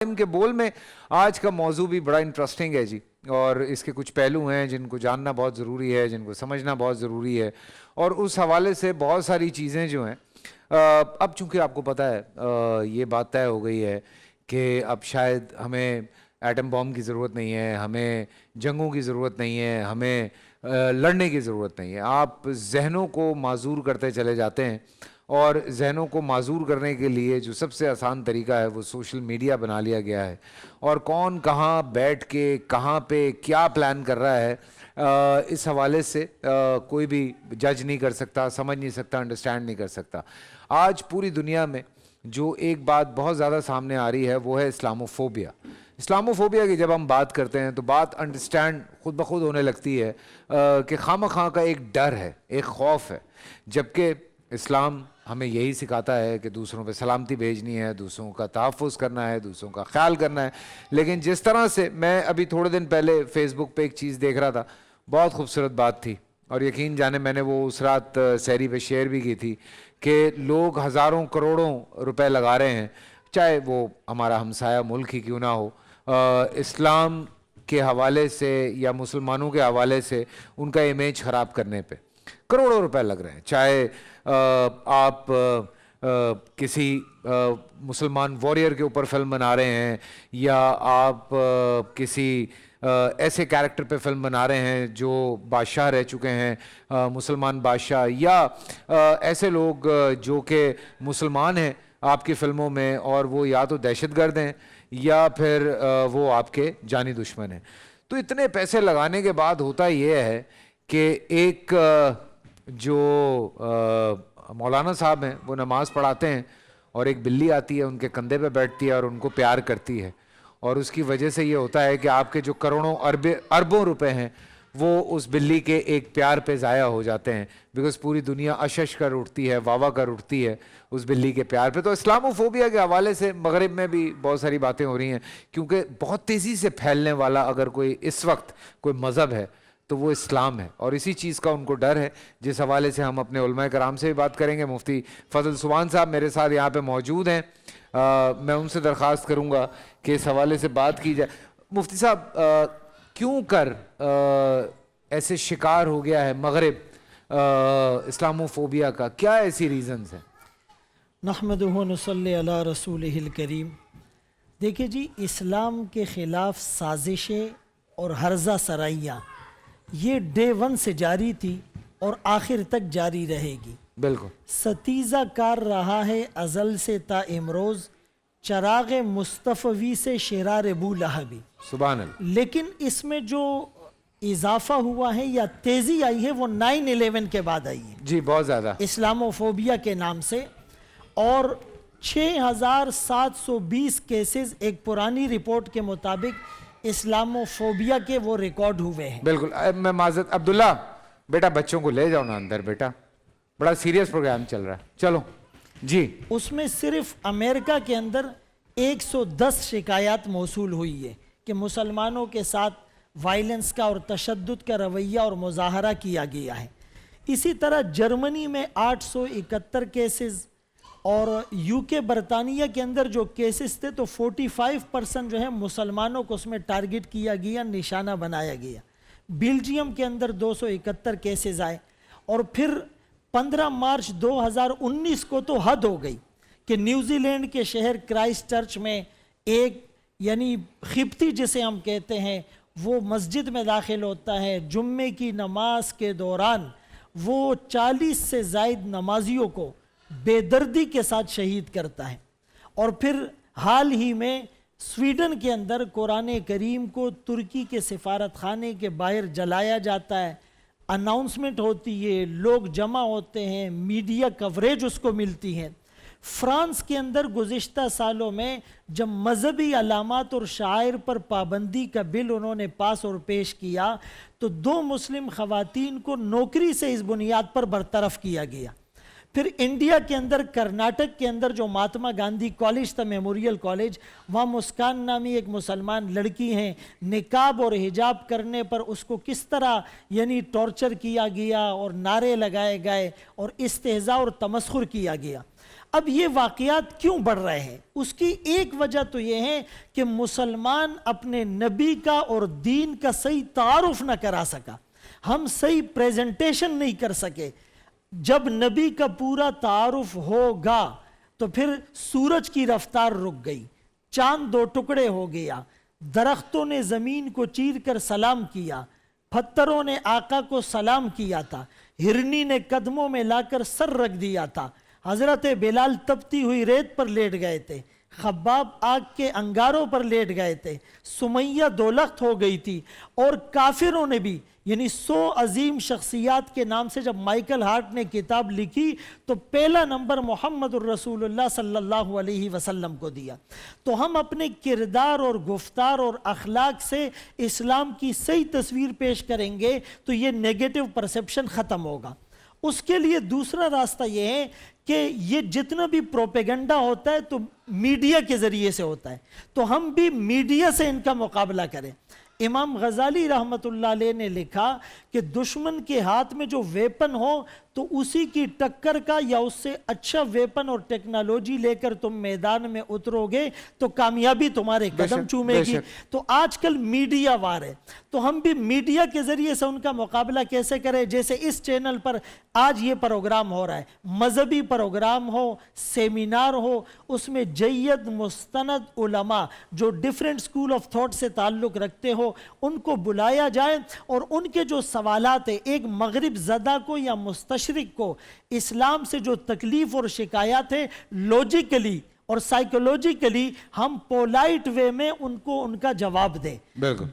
के बोल में आज का मौजू भी बड़ा इंटरेस्टिंग है जी, और इसके कुछ पहलू हैं जिनको जानना बहुत ज़रूरी है, जिनको समझना बहुत ज़रूरी है। और उस हवाले से बहुत सारी चीज़ें जो हैं अब चूंकि आपको पता है ये बात तय हो गई है कि अब शायद हमें एटम बॉम्ब की ज़रूरत नहीं है, हमें जंगों की ज़रूरत नहीं है, हमें लड़ने की ज़रूरत नहीं है। आप जहनों को माजूर करते चले जाते हैं, और जहनों को माजूर करने के लिए जो सबसे आसान तरीका है वो सोशल मीडिया बना लिया गया है। और कौन कहाँ बैठ के कहाँ पे क्या प्लान कर रहा है, इस हवाले से कोई भी जज नहीं कर सकता, समझ नहीं सकता, अंडरस्टैंड नहीं कर सकता। आज पूरी दुनिया में जो एक बात बहुत ज़्यादा सामने आ रही है वो है इस्लामोफोबिया। इस्लामोफोबिया की जब हम बात करते हैं तो बात अंडरस्टैंड खुद ब खुद होने लगती है कि खामखा का एक डर है, एक खौफ है, जबकि इस्लाम हमें यही सिखाता है कि दूसरों पे सलामती भेजनी है, दूसरों का तहफ़्फ़ुज़ करना है, दूसरों का ख्याल करना है। लेकिन जिस तरह से मैं अभी थोड़े दिन पहले फ़ेसबुक पे एक चीज़ देख रहा था, बहुत खूबसूरत बात थी, और यकीन जाने मैंने वो उस रात सहरी पे शेयर भी की थी कि लोग हज़ारों करोड़ों रुपए लगा रहे हैं, चाहे वो हमारा हमसाया मुल्क ही क्यों ना हो, इस्लाम के हवाले से या मुसलमानों के हवाले से उनका इमेज ख़राब करने पे करोड़ों रुपए लग रहे हैं। चाहे आप किसी मुसलमान वॉरियर के ऊपर फिल्म बना रहे हैं, या आप किसी ऐसे कैरेक्टर पे फिल्म बना रहे हैं जो बादशाह रह चुके हैं, मुसलमान बादशाह, या ऐसे लोग जो कि मुसलमान हैं आपकी फ़िल्मों में, और वो या तो दहशतगर्द हैं या फिर वो आपके जानी दुश्मन हैं। तो इतने पैसे लगाने के बाद होता ये है कि एक जो मौलाना साहब हैं वो नमाज़ पढ़ाते हैं, और एक बिल्ली आती है उनके कंधे पे बैठती है और उनको प्यार करती है, और उसकी वजह से ये होता है कि आपके जो करोड़ों अरबों रुपए हैं वो उस बिल्ली के एक प्यार पे ज़ाया हो जाते हैं, बिकॉज पूरी दुनिया अशश कर उठती है, वावा कर उठती है उस बिल्ली के प्यार पे। तो इस्लामोफोबिया के हवाले से मगरिब में भी बहुत सारी बातें हो रही हैं, क्योंकि बहुत तेज़ी से फैलने वाला अगर कोई इस वक्त कोई मज़हब है तो वो इस्लाम है, और इसी चीज़ का उनको डर है, जिस हवाले से हम अपने उलमाए कराम से भी बात करेंगे। मुफ्ती फजल सुबान साहब मेरे साथ यहाँ पे मौजूद हैं, मैं उनसे दरख्वास्त करूँगा कि इस हवाले से बात की जाए। मुफ्ती साहब, क्यों कर ऐसे शिकार हो गया है मगरिब इस्लामोफोबिया का, क्या ऐसी रीज़न्स हैं? नहमदुहु व नसल्ली अला रसूलिहिल करीम। देखिए जी, इस्लाम के ख़िलाफ़ साजिशें और हर्जा सराइयाँ ये डे वन से जारी थी और आखिर तक जारी रहेगी। बिल्कुल सतीज़ा कार रहा है अज़ल से ता इमरोज़, चराग़ मुस्तफ़वी से शिरार बू लहबी। सुभान अल्लाह। लेकिन इसमें जो इजाफा हुआ है या तेज़ी आई है वो 9/11 के बाद आई है जी, बहुत ज़्यादा, इस्लामोफोबिया के नाम से। और 6720 केसेस एक पुरानी रिपोर्ट के मुताबिक इस्लामोफोबिया के वो रिकॉर्ड हुए हैं। बिल्कुल। मैं माजरत, अब्दुल्ला बेटा बच्चों को ले जाओ ना अंदर, बेटा बड़ा सीरियस प्रोग्राम चल रहा है, चलो जी। उसमें सिर्फ अमेरिका के अंदर 110 शिकायत मौसूल हुई है कि मुसलमानों के साथ वायलेंस का और तशद्दुद का रवैया और मुजाहरा किया गया है। इसी तरह जर्मनी में 871 केसेस, और यूके बरतानिया के अंदर जो केसेस थे तो 45% जो है मुसलमानों को उसमें टारगेट किया गया, निशाना बनाया गया। बेल्जियम के अंदर 271 केसेस आए, और फिर 15 मार्च 2019 को तो हद हो गई कि न्यूजीलैंड के शहर क्राइस्ट चर्च में एक यानी खिब्ती जिसे हम कहते हैं वो मस्जिद में दाखिल होता है, जुम्मे की नमाज के दौरान वो 40 से ज़ायद नमाजियों को बेदर्दी के साथ शहीद करता है। और फिर हाल ही में स्वीडन के अंदर कुरान करीम को तुर्की के सिफारत खाने के बाहर जलाया जाता है, अनाउंसमेंट होती है, लोग जमा होते हैं, मीडिया कवरेज उसको मिलती है। फ्रांस के अंदर गुज़िश्ता सालों में जब मजहबी अलामात और शायर पर पाबंदी का बिल उन्होंने पास और पेश किया तो 2 मुस्लिम ख़वातीन को नौकरी से इस बुनियाद पर बरतरफ किया गया। फिर इंडिया के अंदर कर्नाटक के अंदर जो महात्मा गांधी कॉलेज था, मेमोरियल कॉलेज, वहाँ मुस्कान नामी एक मुसलमान लड़की हैं, निकाब और हिजाब करने पर उसको किस तरह यानी टॉर्चर किया गया और नारे लगाए गए और इस्तेहज़ा और तमस्खुर किया गया। اب یہ واقعات کیوں بڑھ رہے ہیں؟ اس کی ایک وجہ تو یہ ہے کہ مسلمان اپنے نبی کا اور دین کا صحیح تعارف نہ کرا سکا، ہم صحیح پریزنٹیشن نہیں کر سکے۔ جب نبی کا پورا تعارف ہوگا تو پھر سورج کی رفتار رک گئی، چاند دو ٹکڑے ہو گیا، درختوں نے زمین کو چیر کر سلام کیا، پتھروں نے آقا کو سلام کیا تھا، ہرنی نے قدموں میں لا کر سر رکھ دیا تھا، حضرت بلال تپتی ہوئی ریت پر لیٹ گئے تھے، خباب آگ کے انگاروں پر لیٹ گئے تھے، سمیہ دولخت ہو گئی تھی، اور کافروں نے بھی، یعنی 100 عظیم شخصیات کے نام سے جب مائیکل ہارٹ نے کتاب لکھی تو پہلا نمبر محمد الرسول اللہ صلی اللہ علیہ وسلم کو دیا۔ تو ہم اپنے کردار اور گفتار اور اخلاق سے اسلام کی صحیح تصویر پیش کریں گے تو یہ نیگیٹو پرسپشن ختم ہوگا۔ اس کے لیے دوسرا راستہ یہ ہے کہ یہ جتنا بھی پروپیگنڈا ہوتا ہے تو میڈیا کے ذریعے سے ہوتا ہے، تو ہم بھی میڈیا سے ان کا مقابلہ کریں۔ امام غزالی رحمت اللہ علیہ نے لکھا کہ دشمن کے ہاتھ میں جو ویپن ہو تو اسی کی ٹکر کا یا اس سے اچھا ویپن اور ٹیکنالوجی لے کر تم میدان میں اترو گے تو کامیابی تمہارے قدم چومے گی۔ تو آج کل میڈیا وار ہے، تو ہم بھی میڈیا کے ذریعے سے ان کا مقابلہ کیسے کریں؟ جیسے اس چینل پر آج یہ پروگرام ہو رہا ہے، مذہبی پروگرام ہو، سیمینار ہو، اس میں جید مستند علماء جو ڈیفرنٹ سکول آف تھاٹ سے تعلق رکھتے ہو ان کو بلایا جائے، اور ان کے جو سوالات ہیں، ایک مغرب زدہ کو یا مستشرق کو اسلام سے جو تکلیف اور شکایات ہے، لوجیکلی اور سائیکولوجیکلی ہم پولائٹ وے میں ان کو ان کا جواب دیں۔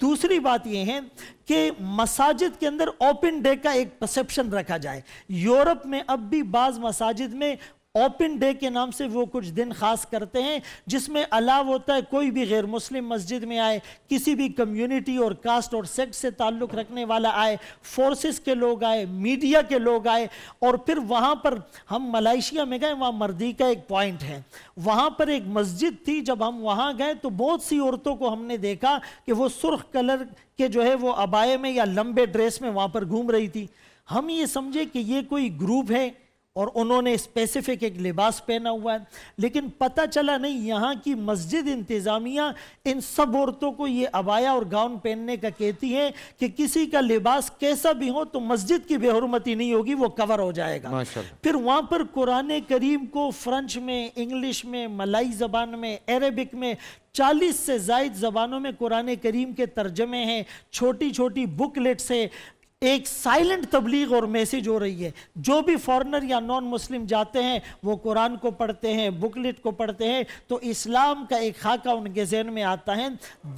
دوسری بات یہ ہے کہ مساجد کے اندر اوپن ڈے کا ایک پرسپشن رکھا جائے۔ یورپ میں اب بھی بعض مساجد میں اوپن ڈے کے نام سے وہ کچھ دن خاص کرتے ہیں جس میں الاؤ ہوتا ہے کوئی بھی غیر مسلم مسجد میں آئے، کسی بھی کمیونٹی اور کاسٹ اور سیکٹ سے تعلق رکھنے والا آئے، فورسز کے لوگ آئے، میڈیا کے لوگ آئے، اور پھر وہاں پر ہم ملائیشیا میں گئے، وہاں مردی کا ایک پوائنٹ ہے، وہاں پر ایک مسجد تھی، جب ہم وہاں گئے تو بہت سی عورتوں کو ہم نے دیکھا کہ وہ سرخ کلر کے جو ہے وہ عبائے میں یا لمبے ڈریس میں وہاں پر گھوم رہی تھی۔ ہم یہ سمجھے کہ یہ کوئی گروپ ہے اور انہوں نے اسپیسیفک ایک لباس پہنا ہوا ہے، لیکن پتہ چلا نہیں یہاں کی مسجد انتظامیہ ان سب عورتوں کو یہ عبایا اور گاؤن پہننے کا کہتی ہے کہ کسی کا لباس کیسا بھی ہو تو مسجد کی بے حرمتی نہیں ہوگی، وہ کور ہو جائے گا۔ پھر وہاں پر قرآن کریم کو فرنچ میں، انگلش میں، ملائی زبان میں، عربک میں 40 سے زائد زبانوں میں قرآن کریم کے ترجمے ہیں، چھوٹی چھوٹی بکلیٹس ہیں، ایک سائلنٹ تبلیغ اور میسیج ہو رہی ہے۔ جو بھی فورنر یا نان مسلم جاتے ہیں وہ قرآن کو پڑھتے ہیں، بکلیٹ کو پڑھتے ہیں، تو اسلام کا ایک خاکہ ان کے ذہن میں آتا ہے،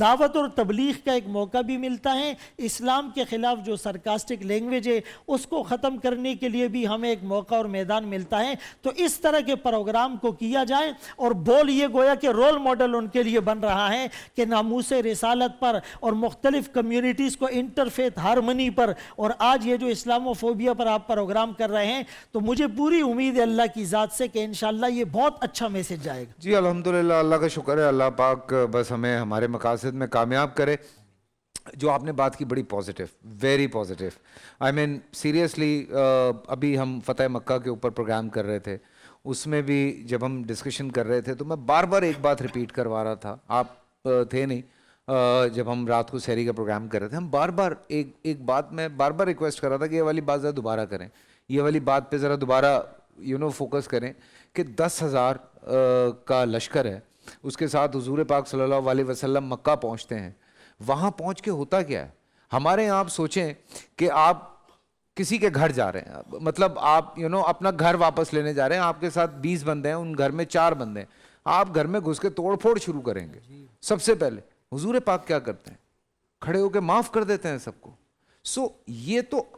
دعوت اور تبلیغ کا ایک موقع بھی ملتا ہے، اسلام کے خلاف جو سرکاسٹک لینگویج ہے اس کو ختم کرنے کے لیے بھی ہمیں ایک موقع اور میدان ملتا ہے۔ تو اس طرح کے پروگرام کو کیا جائے، اور بول یہ گویا کہ رول ماڈل ان کے لیے بن رہا ہے کہ ناموس رسالت پر اور مختلف کمیونٹیز کو انٹرفیتھ ہارمنی پر، اور آج یہ جو اسلاموفوبیا پر آپ پروگرام کر رہے ہیں، تو مجھے پوری امید ہے اللہ کی ذات سے کہ انشاءاللہ یہ بہت اچھا میسج جائے گا۔ جی الحمدللہ، اللہ کا شکر ہے، اللہ پاک بس ہمیں ہمارے مقاصد میں کامیاب کرے۔ جو آپ نے بات کی بڑی پازیٹیو، ویری پازیٹیو، آئی مین سیریسلی، ابھی ہم فتح مکہ کے اوپر پروگرام کر رہے تھے، اس میں بھی جب ہم ڈسکشن کر رہے تھے تو میں بار بار ایک بات ریپیٹ کروا رہا تھا، آپ تھے نہیں جب ہم رات کو سحری کا پروگرام کر رہے تھے، ہم بار بار ایک بات میں بار بار ریکویسٹ کر رہا تھا کہ یہ والی بات ذرا دوبارہ کریں، یہ والی بات پہ ذرا دوبارہ فوکس کریں کہ 10,000 کا لشکر ہے، اس کے ساتھ حضور پاک صلی اللہ علیہ وسلم مکہ پہنچتے ہیں، وہاں پہنچ کے ہوتا کیا ہے؟ ہمارے یہاں آپ سوچیں کہ آپ کسی کے گھر جا رہے ہیں، مطلب آپ اپنا گھر واپس لینے جا رہے ہیں، آپ کے ساتھ 20 بندے ہیں، ان گھر میں 4 بندے ہیں، آپ گھر میں گھس کے توڑ پھوڑ شروع کریں گے۔ سب سے پہلے حضور پاک کیا کرتے ہیں؟ کھڑے ہو کے معاف کر دیتے ہیں سب کو۔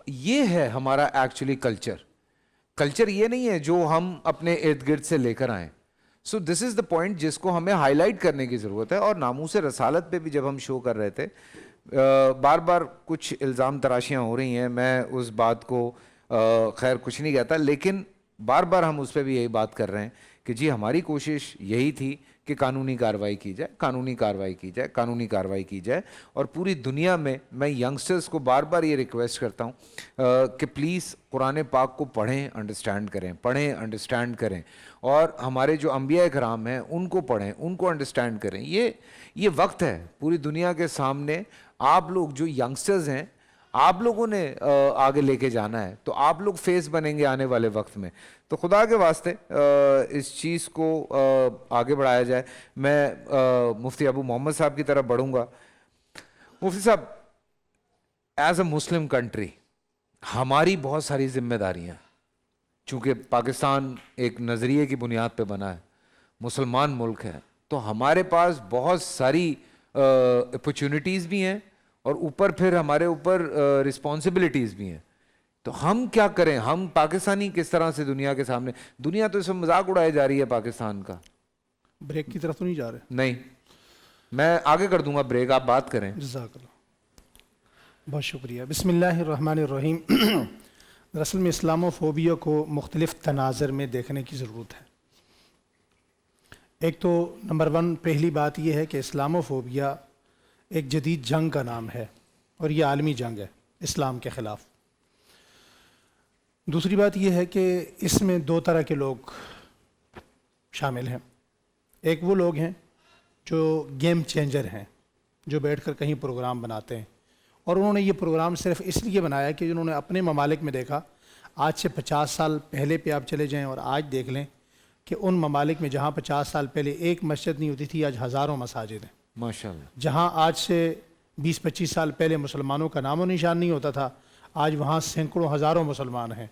یہ ہے ہمارا ایکچولی کلچر یہ نہیں ہے جو ہم اپنے ارد گرد سے لے کر آئیں۔ سو دس از دا پوائنٹ جس کو ہمیں ہائی لائٹ کرنے کی ضرورت ہے۔ اور ناموس رسالت پہ بھی جب ہم شو کر رہے تھے، بار بار کچھ الزام تراشیاں ہو رہی ہیں، میں اس بات کو خیر کچھ نہیں کہتا، لیکن بار بار ہم اس پہ بھی یہی بات کر رہے ہیں کہ جی ہماری کوشش یہی تھی कि कानूनी कार्रवाई की जाए, कानूनी कार्रवाई की जाए, कानूनी कार्रवाई की जाए। और पूरी दुनिया में मैं यंगस्टर्स को बार बार ये रिक्वेस्ट करता हूँ कि प्लीज़ कुरान पाक को पढ़ें, अंडरस्टैंड करें, पढ़ें, अंडरस्टैंड करें, और हमारे जो अंबिया कराम हैं उनको पढ़ें, उनको अंडरस्टैंड करें। ये वक्त है पूरी दुनिया के सामने, आप लोग जो यंगस्टर्स हैं आप लोगों ने आगे लेके जाना है, तो आप लोग फेस बनेंगे आने वाले वक्त में। तो खुदा के वास्ते इस चीज़ को आगे बढ़ाया जाए। मैं मुफ्ती अबू मोहम्मद साहब की तरफ बढ़ूंगा। मुफ्ती साहब, एज अ मुस्लिम कंट्री हमारी बहुत सारी जिम्मेदारियां, चूँकि पाकिस्तान एक नज़रिए की बुनियाद पे बना है, मुसलमान मुल्क है, तो हमारे पास बहुत सारी अपॉर्चुनिटीज़ भी हैं और ऊपर फिर हमारे ऊपर रिस्पॉन्सिबिलिटीज़ भी हैं। तो हम क्या करें, हम पाकिस्तानी किस तरह से दुनिया के सामने, दुनिया तो इसमें मजाक उड़ाई जा रही है पाकिस्तान का। ब्रेक की तरफ तो नहीं जा रहे? नहीं, मैं आगे कर दूंगा ब्रेक, आप बात करें। जज़ाकल्लाह, बहुत शुक्रिया। बिस्मिल्लाहिर्रहमानिर्रहीम। दरअसल में इस्लामोफोबिया को मुख्तलिफ तनाज़र में देखने की ज़रूरत है। एक तो नंबर 1 पहली बात यह है कि इस्लामोफोबिया एक जदीद जंग का नाम है और ये आलमी जंग है इस्लाम के ख़िलाफ़। दूसरी बात यह है कि इसमें 2 तरह के लोग शामिल हैं। एक वो लोग हैं जो गेम चेंजर हैं, जो बैठकर कहीं प्रोग्राम बनाते हैं, और उन्होंने ये प्रोग्राम सिर्फ इसलिए बनाया कि उन्होंने अपने ममालिक में देखा। आज से 50 साल पहले पे आप चले जाएं और आज देख लें कि उन ममालिक में जहाँ 50 साल पहले एक मस्जिद नहीं होती थी, आज हज़ारों मसाजिद हैं माशाअल्लाह। जहाँ आज से 20-25 साल पहले मुसलमानों का नामो निशान नहीं होता था, आज वहाँ सैकड़ों हज़ारों मुसलमान हैं।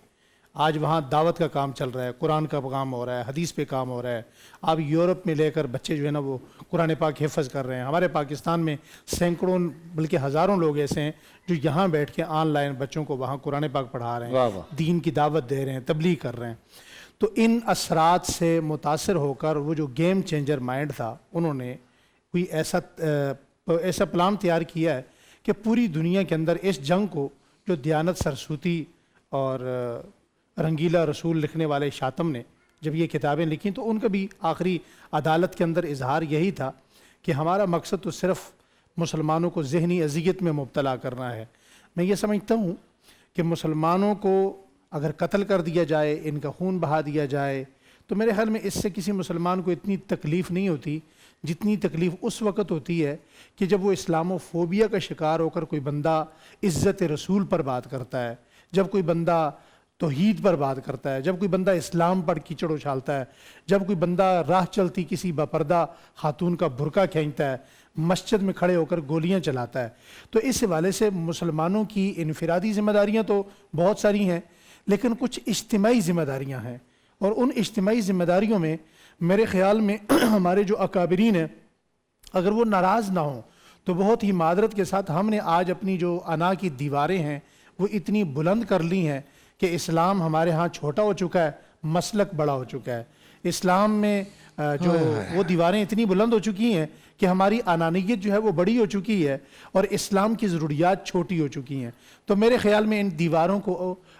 आज वहाँ दावत का काम चल रहा है, कुरान का काम हो रहा है, हदीस पे काम हो रहा है। अब यूरोप में लेकर बच्चे जो है ना वो कुरान पाक हिफ़्ज़ कर रहे हैं। हमारे पाकिस्तान में सैकड़ों बल्कि हज़ारों लोग ऐसे हैं जो यहाँ बैठ के ऑनलाइन बच्चों को वहाँ कुरान पाक पढ़ा रहे हैं, दीन की दावत दे रहे हैं, तबलीग कर रहे हैं। तो इन असरात से मुतासर होकर वो जो गेम चेंजर माइंड था, उन्होंने कोई ऐसा प्लान तैयार किया है कि पूरी दुनिया के अंदर इस जंग को, जो दयानत सरसूती और रंगीला रसूल लिखने वाले शातम ने जब ये किताबें लिखी, तो उनका भी आखिरी अदालत के अंदर इजहार यही था कि हमारा मकसद तो सिर्फ़ मुसलमानों को ज़हनी अज़ियत में मुब्तला करना है। मैं ये समझता हूँ कि मुसलमानों को अगर कत्ल कर दिया जाए, इनका खून बहा दिया जाए, तो मेरे ख्याल में इससे किसी मुसलमान को इतनी तकलीफ़ नहीं होती जितनी तकलीफ़ उस वक़्त होती है कि जब वो इस्लामोफोबिया का शिकार होकर कोई बंदा इज़्ज़त रसूल पर बात करता है, जब कोई बंदा तौहीद पर बात करता है, जब कोई बंदा इस्लाम पर कीचड़ उछालता है, जब कोई बंदा राह चलती किसी बापर्दा खातून का बुरका खींचता है, मस्जिद में खड़े होकर गोलियां चलाता है। तो इस हवाले से मुसलमानों की इनफरादी ज़िम्मेदारियाँ तो बहुत सारी हैं, लेकिन कुछ इज्तिमाई ज़िम्मेदारियाँ हैं, और उन इज्तिमाई ज़िम्मेदारियों में मेरे ख़्याल में हमारे जो अकाबरीन हैं, अगर वो नाराज़ ना हों तो बहुत ही मादरत के साथ हमने आज अपनी जो अना की दीवारें हैं वो इतनी बुलंद कर ली हैं कि इस्लाम हमारे यहाँ छोटा हो चुका है, मसलक बड़ा हो चुका है। इस्लाम में जो वो दीवारें इतनी बुलंद हो चुकी हैं कि हमारी अनानियत जो है वो बड़ी हो चुकी है और इस्लाम की ज़रूरियात छोटी हो चुकी हैं। तो मेरे ख़्याल में इन दीवारों को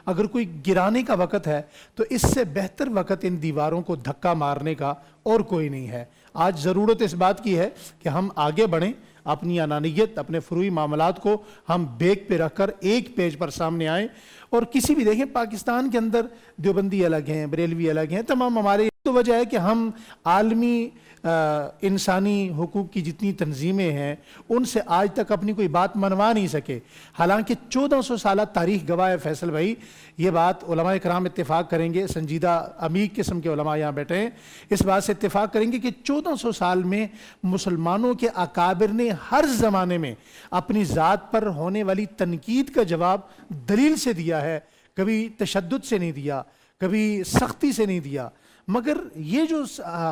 अगर कोई गिराने का वक़्त है तो इससे बेहतर वक़्त इन दीवारों को धक्का मारने का और कोई नहीं है। आज ज़रूरत इस बात की है कि हम आगे बढ़ें, अपनी अनानियत, अपने फरूई मामलात को हम बेग पे रखकर एक पेज पर सामने आएँ। और किसी भी देखें, पाकिस्तान के अंदर देवबंदी अलग हैं, बरेलवी अलग हैं, तमाम हमारे, तो वजह है कि हम आलमी इंसानी हुकूक की जितनी तंजीमें हैं उनसे आज तक अपनी कोई बात मनवा नहीं सके। हालांकि 1400 साल तारीख गवाह है फैसल भाई, ये बात उलमा इकराम इत्तेफाक करेंगे, संजीदा अमीर किस्म के उलमा यहाँ बैठे हैं, इस बात से इत्तेफाक करेंगे कि 1400 साल में मुसलमानों के अकाबिर ने हर ज़माने में अपनी ज़ात पर होने वाली तनकीद का जवाब दलील से दिया है, कभी तशद्दुद से नहीं दिया, कभी सख्ती से नहीं दिया। मगर ये जो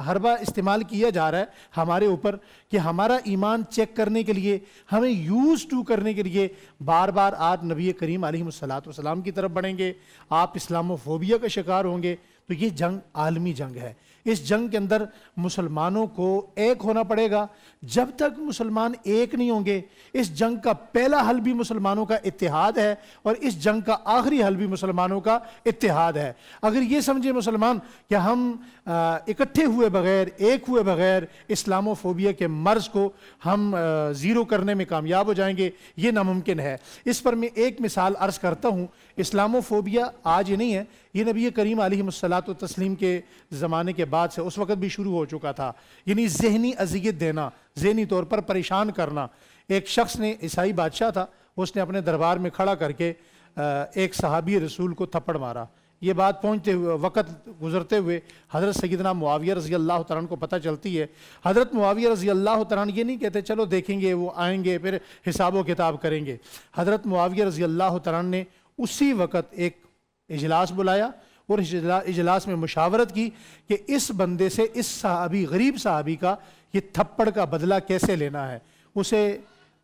हरबा इस्तेमाल किया जा रहा है हमारे ऊपर कि हमारा ईमान चेक करने के लिए, हमें यूज़ टू करने के लिए बार बार आप नबी करीम अलैहिस्सलाम की तरफ बढ़ेंगे, आप इस्लामोफोबिया का शिकार होंगे, तो ये जंग आलमी जंग है। اس جنگ کے اندر مسلمانوں کو ایک ہونا پڑے گا. جب تک مسلمان ایک نہیں ہوں گے, اس جنگ کا پہلا حل بھی مسلمانوں کا اتحاد ہے اور اس جنگ کا آخری حل بھی مسلمانوں کا اتحاد ہے. اگر یہ سمجھے مسلمان کہ ہم اکٹھے ہوئے بغیر, ایک ہوئے بغیر اسلام و فوبیا کے مرض کو ہم زیرو کرنے میں کامیاب ہو جائیں گے, یہ ناممکن ہے. اس پر میں ایک مثال عرض کرتا ہوں. اسلام و فوبیا آج ہی نہیں ہے, یہ نبی کریم علیہ الصلاۃ والتسلیم کے زمانے کے بعد سے اس وقت بھی شروع ہو چکا تھا. یعنی ذہنی اذیت دینا, ذہنی طور پر پریشان کرنا. ایک شخص نے, عیسائی بادشاہ تھا, اس نے اپنے دربار میں کھڑا کر کے ایک صحابی رسول کو تھپڑ مارا. یہ بات پہنچتے ہوئے, وقت گزرتے ہوئے حضرت سیدنا معاویہ رضی اللہ تعالیٰ عنہ کو پتہ چلتی ہے. حضرت معاویہ رضی اللہ تعالیٰ عنہ یہ نہیں کہتے چلو دیکھیں گے, وہ آئیں گے پھر حساب و کتاب کریں گے. حضرت معاویہ رضی اللہ تعالیٰ عنہ نے اسی وقت ایک اجلاس بلایا اور اجلاس میں مشاورت کی کہ اس بندے سے, اس صحابی, غریب صحابی کا یہ تھپڑ کا بدلہ کیسے لینا ہے. اسے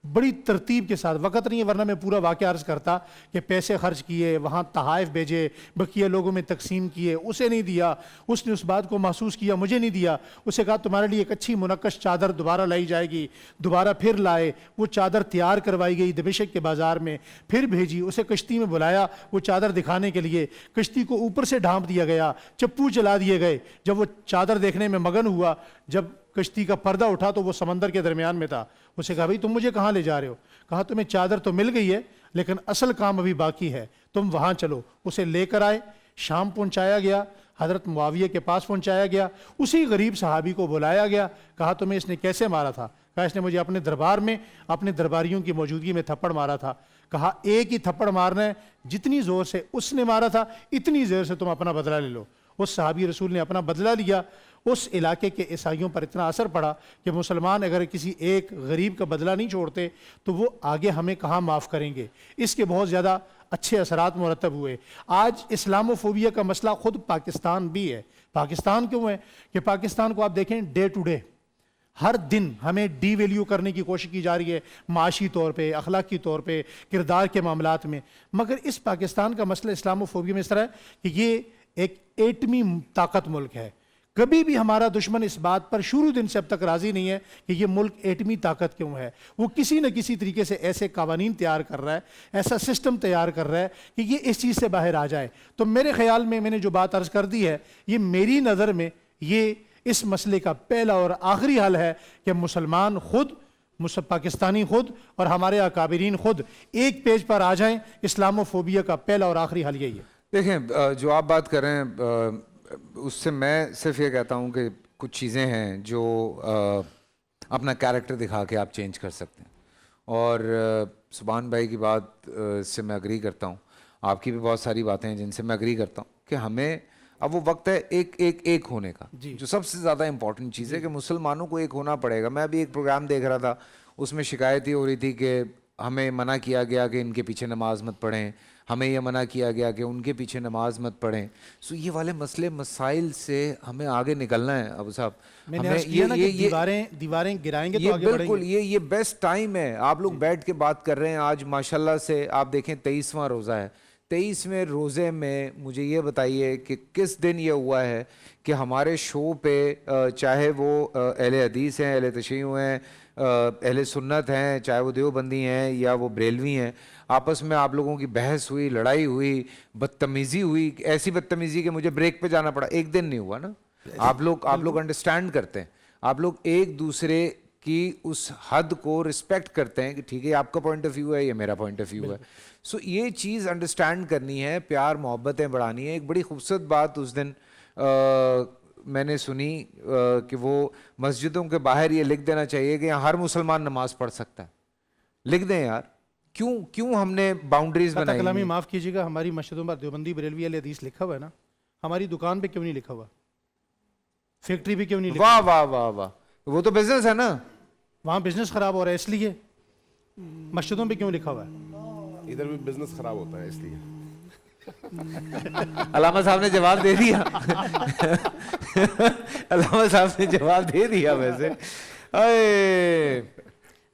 بڑی ترتیب کے ساتھ, وقت نہیں ہے ورنہ میں پورا واقعہ عرض کرتا, کہ پیسے خرچ کیے, وہاں تحائف بھیجے, بقیہ لوگوں میں تقسیم کیے, اسے نہیں دیا. اس نے اس بات کو محسوس کیا مجھے نہیں دیا. اسے کہا تمہارے لیے ایک اچھی منقش چادر دوبارہ لائی جائے گی. دوبارہ پھر لائے, وہ چادر تیار کروائی گئی دمشق کے بازار میں, پھر بھیجی. اسے کشتی میں بلایا وہ چادر دکھانے کے لیے. کشتی کو اوپر سے ڈھانپ دیا گیا, چپو چلا دیے گئے. جب وہ چادر دیکھنے میں مگن ہوا, جب کشتی کا پردہ اٹھا تو وہ سمندر کے درمیان میں تھا. اسے کہا بھائی تم مجھے کہاں لے جا رہے ہو؟ کہا تمہیں چادر تو مل گئی ہے لیکن اصل کام ابھی باقی ہے, تم وہاں چلو. اسے لے کر آئے, شام پہنچایا گیا, حضرت معاویہ کے پاس پہنچایا گیا. اسی غریب صحابی کو بلایا گیا, کہا تمہیں اس نے کیسے مارا تھا؟ کہا اس نے مجھے اپنے دربار میں اپنے درباریوں کی موجودگی میں تھپڑ مارا تھا. کہا ایک ہی تھپڑ مارنا ہے, جتنی زور سے اس نے مارا تھا اتنی زور سے تم اپنا بدلہ لے لو. اس صحابی رسول نے اپنا بدلہ لیا. اس علاقے کے عیسائیوں پر اتنا اثر پڑا کہ مسلمان اگر کسی ایک غریب کا بدلہ نہیں چھوڑتے تو وہ آگے ہمیں کہاں معاف کریں گے. اس کے بہت زیادہ اچھے اثرات مرتب ہوئے. آج اسلام و فوبیا کا مسئلہ خود پاکستان بھی ہے. پاکستان کیوں ہے کہ پاکستان کو آپ دیکھیں ڈے ٹو ڈے ہر دن ہمیں ڈی ویلیو کرنے کی کوشش کی جا رہی ہے, معاشی طور پہ, اخلاقی طور پہ, کردار کے معاملات میں. مگر اس پاکستان کا مسئلہ اسلام و فوبیا میں اس طرح ہے کہ یہ ایک ایٹمی طاقت ملک ہے. کبھی بھی ہمارا دشمن اس بات پر شروع دن سے اب تک راضی نہیں ہے کہ یہ ملک ایٹمی طاقت کیوں ہے. وہ کسی نہ کسی طریقے سے ایسے قوانین تیار کر رہا ہے, ایسا سسٹم تیار کر رہا ہے کہ یہ اس چیز سے باہر آ جائے. تو میرے خیال میں نے جو بات عرض کر دی ہے, یہ میری نظر میں یہ اس مسئلے کا پہلا اور آخری حل ہے کہ مسلمان خود, پاکستانی خود اور ہمارے اکابرین خود ایک پیج پر آ جائیں. اسلام و فوبیا کا پہلا اور آخری حل یہی ہے. دیکھیں جو آپ بات کر رہے ہیں اس سے میں صرف یہ کہتا ہوں کہ کچھ چیزیں ہیں جو اپنا کیریکٹر دکھا کے آپ چینج کر سکتے ہیں. اور سبحان بھائی کی بات سے میں اگری کرتا ہوں, آپ کی بھی بہت ساری باتیں ہیں جن سے میں اگری کرتا ہوں کہ ہمیں اب وہ وقت ہے ایک ہونے کا, جو سب سے زیادہ امپورٹنٹ چیز ہے کہ مسلمانوں کو ایک ہونا پڑے گا. میں ابھی ایک پروگرام دیکھ رہا تھا, اس میں شکایت یہ ہو رہی تھی کہ ہمیں منع کیا گیا کہ ان کے پیچھے نماز مت پڑھیں, ہمیں یہ منع کیا گیا کہ ان کے پیچھے نماز مت پڑھیں. سو یہ والے مسئلے مسائل سے ہمیں آگے نکلنا ہے ابو صاحب. میں نے عرض کیا نا کہ دیواریں گرائیں گے تو آگے بڑھیں گے. بالکل یہ بیسٹ ٹائم ہے. آپ لوگ بیٹھ کے بات کر رہے ہیں. آج ماشاءاللہ سے آپ دیکھیں 23واں روزہ ہے. 23ویں روزے میں مجھے یہ بتائیے کہ کس دن یہ ہوا ہے کہ ہمارے شو پہ چاہے وہ اہل حدیث ہیں, اہل تشیع ہیں, اہل سنت ہیں, چاہے وہ دیوبندی ہیں یا وہ بریلوی ہیں, آپس میں آپ لوگوں کی بحث ہوئی, لڑائی ہوئی, بدتمیزی ہوئی, ایسی بدتمیزی کہ مجھے بریک پہ جانا پڑا. ایک دن نہیں ہوا نا. آپ لوگ انڈرسٹینڈ کرتے ہیں, آپ لوگ ایک دوسرے کی اس حد کو رسپیکٹ کرتے ہیں کہ ٹھیک ہے آپ کا پوائنٹ آف ویو ہے, یہ میرا پوائنٹ آف ویو ہے. سو یہ چیز انڈرسٹینڈ کرنی ہے, پیار محبتیں بڑھانی ہے. ایک بڑی خوبصورت بات اس دن میں نے سنی کہ وہ مسجدوں کے باہر یہ لکھ دینا چاہیے کہ ہر مسلمان نماز پڑھ سکتا ہے. لکھ دیں یار, کیوں ہم نے باؤنڈریز بنائی. کلامی معاف کیجیے گا, ہماری مسجدوں پر دیوبندی بریلوی اہل حدیث لکھا ہوا ہے نا, ہماری دکان پہ کیوں نہیں لکھا ہوا, فیکٹری پہ کیوں نہیں لکھا. واہ واہ واہ واہ, وہ تو بزنس ہے نا, وہاں بزنس خراب ہو رہا ہے اس لیے. مسجدوں پہ کیوں لکھا ہوا ہے؟ ادھر بھی بزنس خراب ہوتا ہے اس لیے. علامہ صاحب نے جواب دے دیا. علامہ صاحب نے جواب دے دیا ویسے.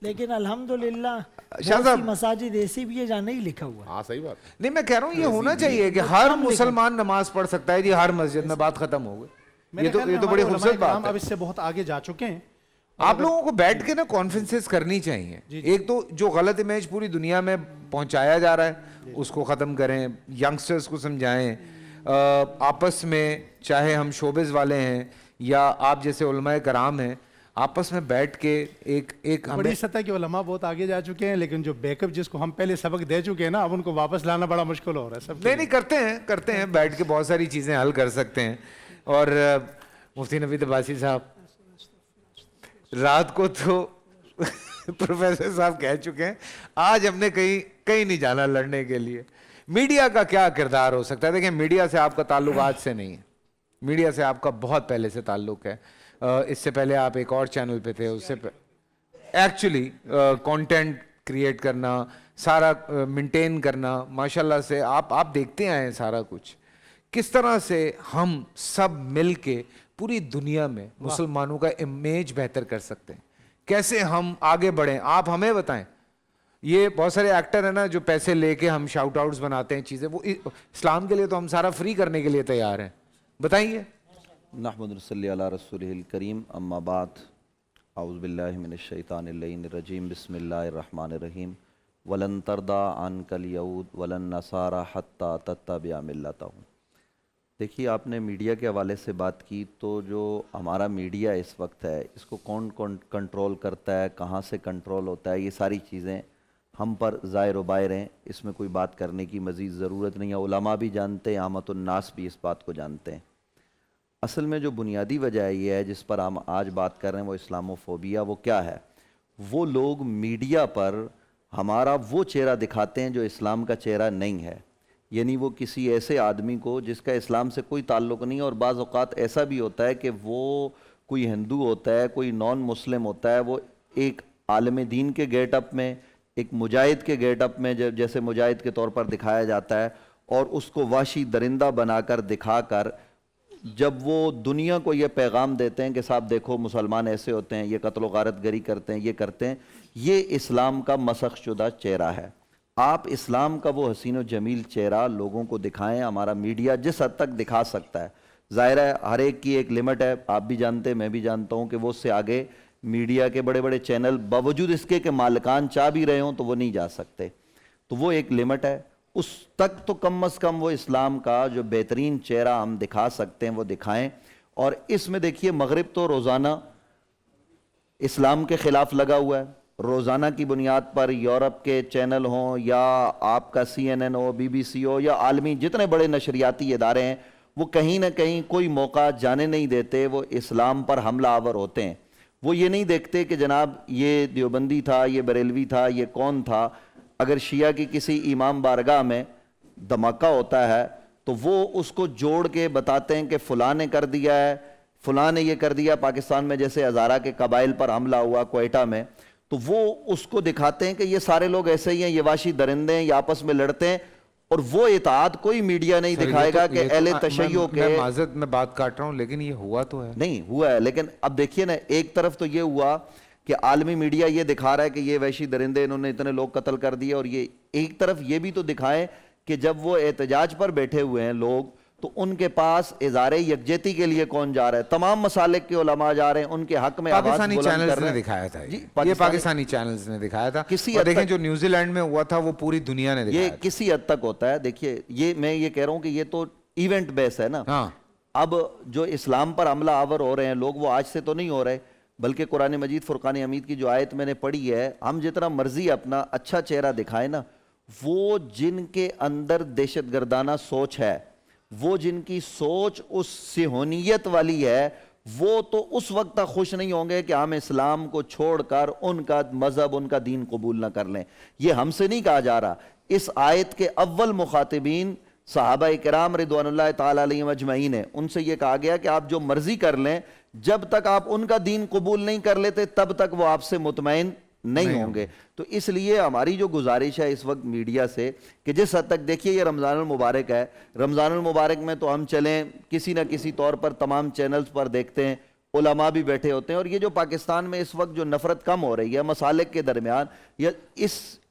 لیکن الحمدللہ شاہ صاحب مساجد ایسی بھی ہے جہاں نہیں لکھا ہوا. ہاں صحیح بات. نہیں, میں کہہ رہا ہوں یہ ہونا چاہیے کہ ہر مسلمان نماز پڑھ سکتا ہے. جی ہر مسجد میں, بات ختم ہو گئی. मेरे ख्याल में ये तो बड़ी हमारे खूबसूरत उलमाए बात कराम है। अब इससे बहुत आगे जा चुके हैं। आप लोगों को बैठ के ना कॉन्फ्रेंसेस करनी चाहिए। एक तो जो गलत इमेज पूरी दुनिया में पहुंचाया जा रहा है उसको ख़त्म करें, यंगस्टर्स को समझाएं, आपस में चाहे हम शोबिस वाले हैं या आप जैसे उलमाए कराम हैं, आपस में बैठ के एक बड़ी सतह के उलमा बहुत आगे जा चुके हैं, लेकिन जो बैकअप जिसको हम पहले सबक दे चुके हैं ना, अब उनको वापस लाना बड़ा मुश्किल हो रहा है सब। नहीं करते हैं बैठ के बहुत सारी चीज़ें हल कर सकते हैं। और मुफ्ती नवीद अब्बासी साहब रात को तो प्रोफेसर साहब कह चुके हैं आज हमने कहीं नहीं जाना लड़ने के लिए। मीडिया का क्या किरदार हो सकता है? देखिए, मीडिया से आपका ताल्लुक आज से नहीं है, मीडिया से आपका बहुत पहले से ताल्लुक है। इससे पहले आप एक और चैनल पे थे, उससे एक्चुअली कंटेंट क्रिएट करना, सारा मेंटेन करना, माशाल्लाह से आप देखते आए हैं सारा कुछ। किस तरह से हम सब मिल के पूरी दुनिया में मुसलमानों का इमेज बेहतर कर सकते हैं, कैसे हम आगे बढ़ें, आप हमें बताएं। ये बहुत सारे एक्टर हैं ना जो पैसे लेके हम शाउट आउट्स बनाते हैं चीज़ें, वो इस्लाम के लिए तो हम सारा फ्री करने के लिए तैयार हैं, बताइए। नहमदुन सल्ली अला रसूलिल करीम, अम्मा बाद, औज़ु बिल्लाहि मिनश शैतानिर रजीम, बिस्मिल्लाहिर रहमानिर रहीम। वलन तरदा अनकल यहूद वलन नसारा हत्ता तत्तबिअ मिल्लतहुम। देखिए, आपने मीडिया के हवाले से बात की, तो जो हमारा मीडिया इस वक्त है इसको कौन कंट्रोल करता है, कहाँ से कंट्रोल होता है, ये सारी चीज़ें हम पर ज़ाहिर व बाहिर हैं, इसमें कोई बात करने की मज़ीद ज़रूरत नहीं है। उलमा भी जानते हैं, आमतुन्नास भी इस बात को जानते हैं। असल में जो बुनियादी वजह ये है जिस पर हम आज बात कर रहे हैं वो इस्लामोफोबिया। वो क्या है? वो लोग मीडिया पर हमारा वो चेहरा दिखाते हैं जो इस्लाम का चेहरा नहीं है, यानी वो किसी ऐसे आदमी को जिसका इस्लाम से कोई ताल्लुक़ नहीं है। और बाज़ औक़ात ऐसा भी होता है कि वो कोई हिंदू होता है, कोई नॉन मुस्लिम होता है, वो एक आलिम दीन के गेटअप में, एक मुजाहिद के गेटअप में, जैसे मुजाहिद के तौर पर दिखाया जाता है, और उसको वहशी दरिंदा बनाकर दिखाकर जब वो दुनिया को ये पैगाम देते हैं कि साहब देखो मुसलमान ऐसे होते हैं, ये कत्ल व गारत गरी करते हैं, ये करते हैं, ये इस्लाम का मसख़ शुदा चेहरा है। आप इस्लाम का वो हसीन व जमील चेहरा लोगों को दिखाएं। हमारा मीडिया जिस हद तक दिखा सकता है, ज़ाहिर है हर एक की एक लिमिट है, आप भी जानते हैं, मैं भी जानता हूँ कि वो उससे आगे मीडिया के बड़े बड़े चैनल बावजूद इसके कि मालिकान चाह भी रहे हों तो वो नहीं जा सकते, तो वो एक लिमिट है। उस तक तो कम अज़ कम वो इस्लाम का जो बेहतरीन चेहरा हम दिखा सकते हैं वो दिखाएं। और इसमें देखिए, मगरिब तो रोज़ाना इस्लाम के ख़िलाफ़ लगा हुआ है। रोज़ाना की बुनियाद पर यूरोप के चैनल हों या आपका CNN हो, BBC हो, या आलमी जितने बड़े नशरियाती इदारे हैं, वो कहीं ना कहीं कोई मौका जाने नहीं देते, वो इस्लाम पर हमला आवर होते हैं। वो ये नहीं देखते कि जनाब ये देवबंदी था, ये बरेलवी था, ये कौन था। अगर शिया की किसी इमाम बारगाह में धमाका होता है तो वो उसको जोड़ के बताते हैं कि फ़लाँ ने कर दिया है, फ़लाँ ने ये कर दिया। पाकिस्तान में जैसे हज़ारा के कबाइल पर हमला हुआ क्वेटा में, तो वो उसको दिखाते हैं कि ये सारे लोग ऐसे ही हैं, ये वाशी दरिंदे हैं, ये आपस में लड़ते हैं। और वो इताअत कोई मीडिया नहीं दिखाएगा कि अहले तशय्यो के। मैं माज़रत में बात काट रहा हूँ, लेकिन ये हुआ तो है। नहीं हुआ है, लेकिन अब देखिए ना, एक तरफ तो ये हुआ कि आलमी मीडिया ये दिखा रहा है कि ये वैशी दरिंदे, इन्होंने इतने लोग कत्ल कर दिए, और ये एक तरफ ये भी तो दिखाएं कि जब वो एहतजाज पर बैठे हुए हैं लोग, तो उनके पास इज़ारे यकजहती के लिए कौन जा रहा है? तमाम मसालिक के उलमा जा रहे हैं, उनके हक में आवाज़ पाकिस्तानी बुलंद कर चैनल्स रहे ने हैं। दिखाया था जी, ये पाकिस्तानी चैनल्स ने दिखाया था। किसी और हद देखें तक- जो न्यूजीलैंड में हुआ था वो पूरी दुनिया ने दिखाया ये था। किसी हद तक होता है। देखिए, ये मैं ये कह रहा हूँ कि ये तो इवेंट बेस है ना। हाँ, अब जो इस्लाम पर हमला आवर हो रहे हैं लोग, वो आज से तो नहीं हो रहे, बल्कि कुरान मजीद फुरकान हमीद की जो आयत मैंने पढ़ी है, हम जितना मर्जी अपना अच्छा चेहरा दिखाएं ना, वो जिनके अंदर दहशत गर्दाना सोच है, वो जिनकी सोच उस सिहोनियत वाली है, वो तो उस वक्त तक खुश नहीं होंगे कि हम इस्लाम को छोड़कर उनका मजहब, उनका दीन कबूल ना कर लें। ये हमसे नहीं कहा जा रहा। इस आयत के अव्वल मुखातिबीन सहाबा किराम रिदवानुल्लाह ताला अलैहिम अजमईन है, उनसे ये कहा गया कि आप जो मर्जी कर लें, जब तक आप उनका दीन कबूल नहीं कर लेते तब तक वो आपसे मुतमईन नहीं होंगे। तो इसलिए हमारी जो गुजारिश है इस वक्त मीडिया से कि जिस हद तक, देखिए ये रमज़ानुल मुबारक है, रमज़ानुल मुबारक में तो हम चलें किसी न किसी तौर पर तमाम चैनल्स पर देखते हैं, उलमा भी बैठे होते हैं। और ये जो पाकिस्तान में इस वक्त जो नफ़रत कम हो रही है मसालिक के दरमियान, या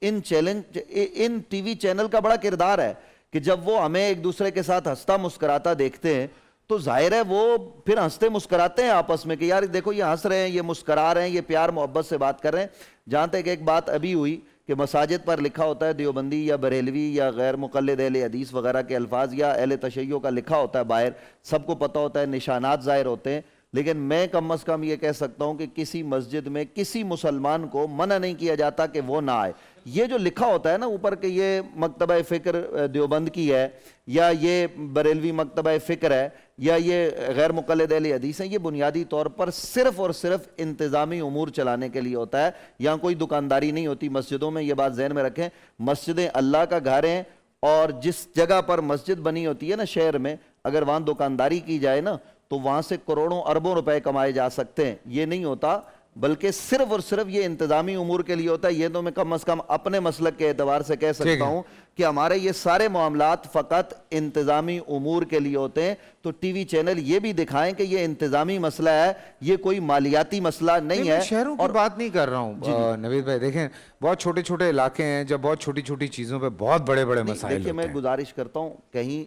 इन TV चैनल का बड़ा किरदार है कि जब वो हमें एक दूसरे के साथ हंसता मुस्कराता देखते हैं تو ظاہر ہے وہ پھر ہنستے مسکراتے ہیں آپس میں کہ یار دیکھو یہ ہنس رہے ہیں، یہ مسکرا رہے ہیں، یہ پیار محبت سے بات کر رہے ہیں۔ جہاں تک ایک بات ابھی ہوئی کہ مساجد پر لکھا ہوتا ہے دیوبندی یا بریلوی یا غیر مقلد اہل حدیث وغیرہ کے الفاظ یا اہل تشیع کا لکھا ہوتا ہے باہر، سب کو پتہ ہوتا ہے، نشانات ظاہر ہوتے ہیں، لیکن میں کم از کم یہ کہہ سکتا ہوں کہ کسی مسجد میں کسی مسلمان کو منع نہیں کیا جاتا کہ وہ نہ آئے۔ یہ جو لکھا ہوتا ہے نا اوپر کہ یہ مکتبہ فکر دیوبند کی ہے یا یہ بریلوی مکتبہ فکر ہے یا یہ غیر مقلد اہل حدیث ہیں، یہ بنیادی طور پر صرف اور صرف انتظامی امور چلانے کے لیے ہوتا ہے۔ یہاں کوئی دکانداری نہیں ہوتی مسجدوں میں، یہ بات ذہن میں رکھیں۔ مسجدیں اللہ کا گھر ہیں، اور جس جگہ پر مسجد بنی ہوتی ہے نا شہر میں، اگر وہاں دکانداری کی جائے نا تو وہاں سے کروڑوں اربوں روپے کمائے جا سکتے ہیں۔ یہ نہیں ہوتا، بلکہ صرف اور صرف یہ انتظامی امور کے لیے ہوتا ہے۔ یہ تو میں کم از کم اپنے مسلک کے اعتبار سے کہہ سکتا ہوں کہ ہمارے یہ سارے معاملات فقط انتظامی امور کے لیے ہوتے ہیں۔ تو ٹی وی چینل یہ بھی دکھائیں کہ یہ انتظامی مسئلہ ہے، یہ کوئی مالیاتی مسئلہ نہیں ہے۔ میں شہروں کی بات نہیں کر رہا ہوں نوید بھائی، دیکھیں بہت چھوٹے چھوٹے علاقے ہیں جب بہت چھوٹی چھوٹی چیزوں پہ بہت بڑے بڑے مسائل دیکھیں میں گزارش کرتا ہوں، کہیں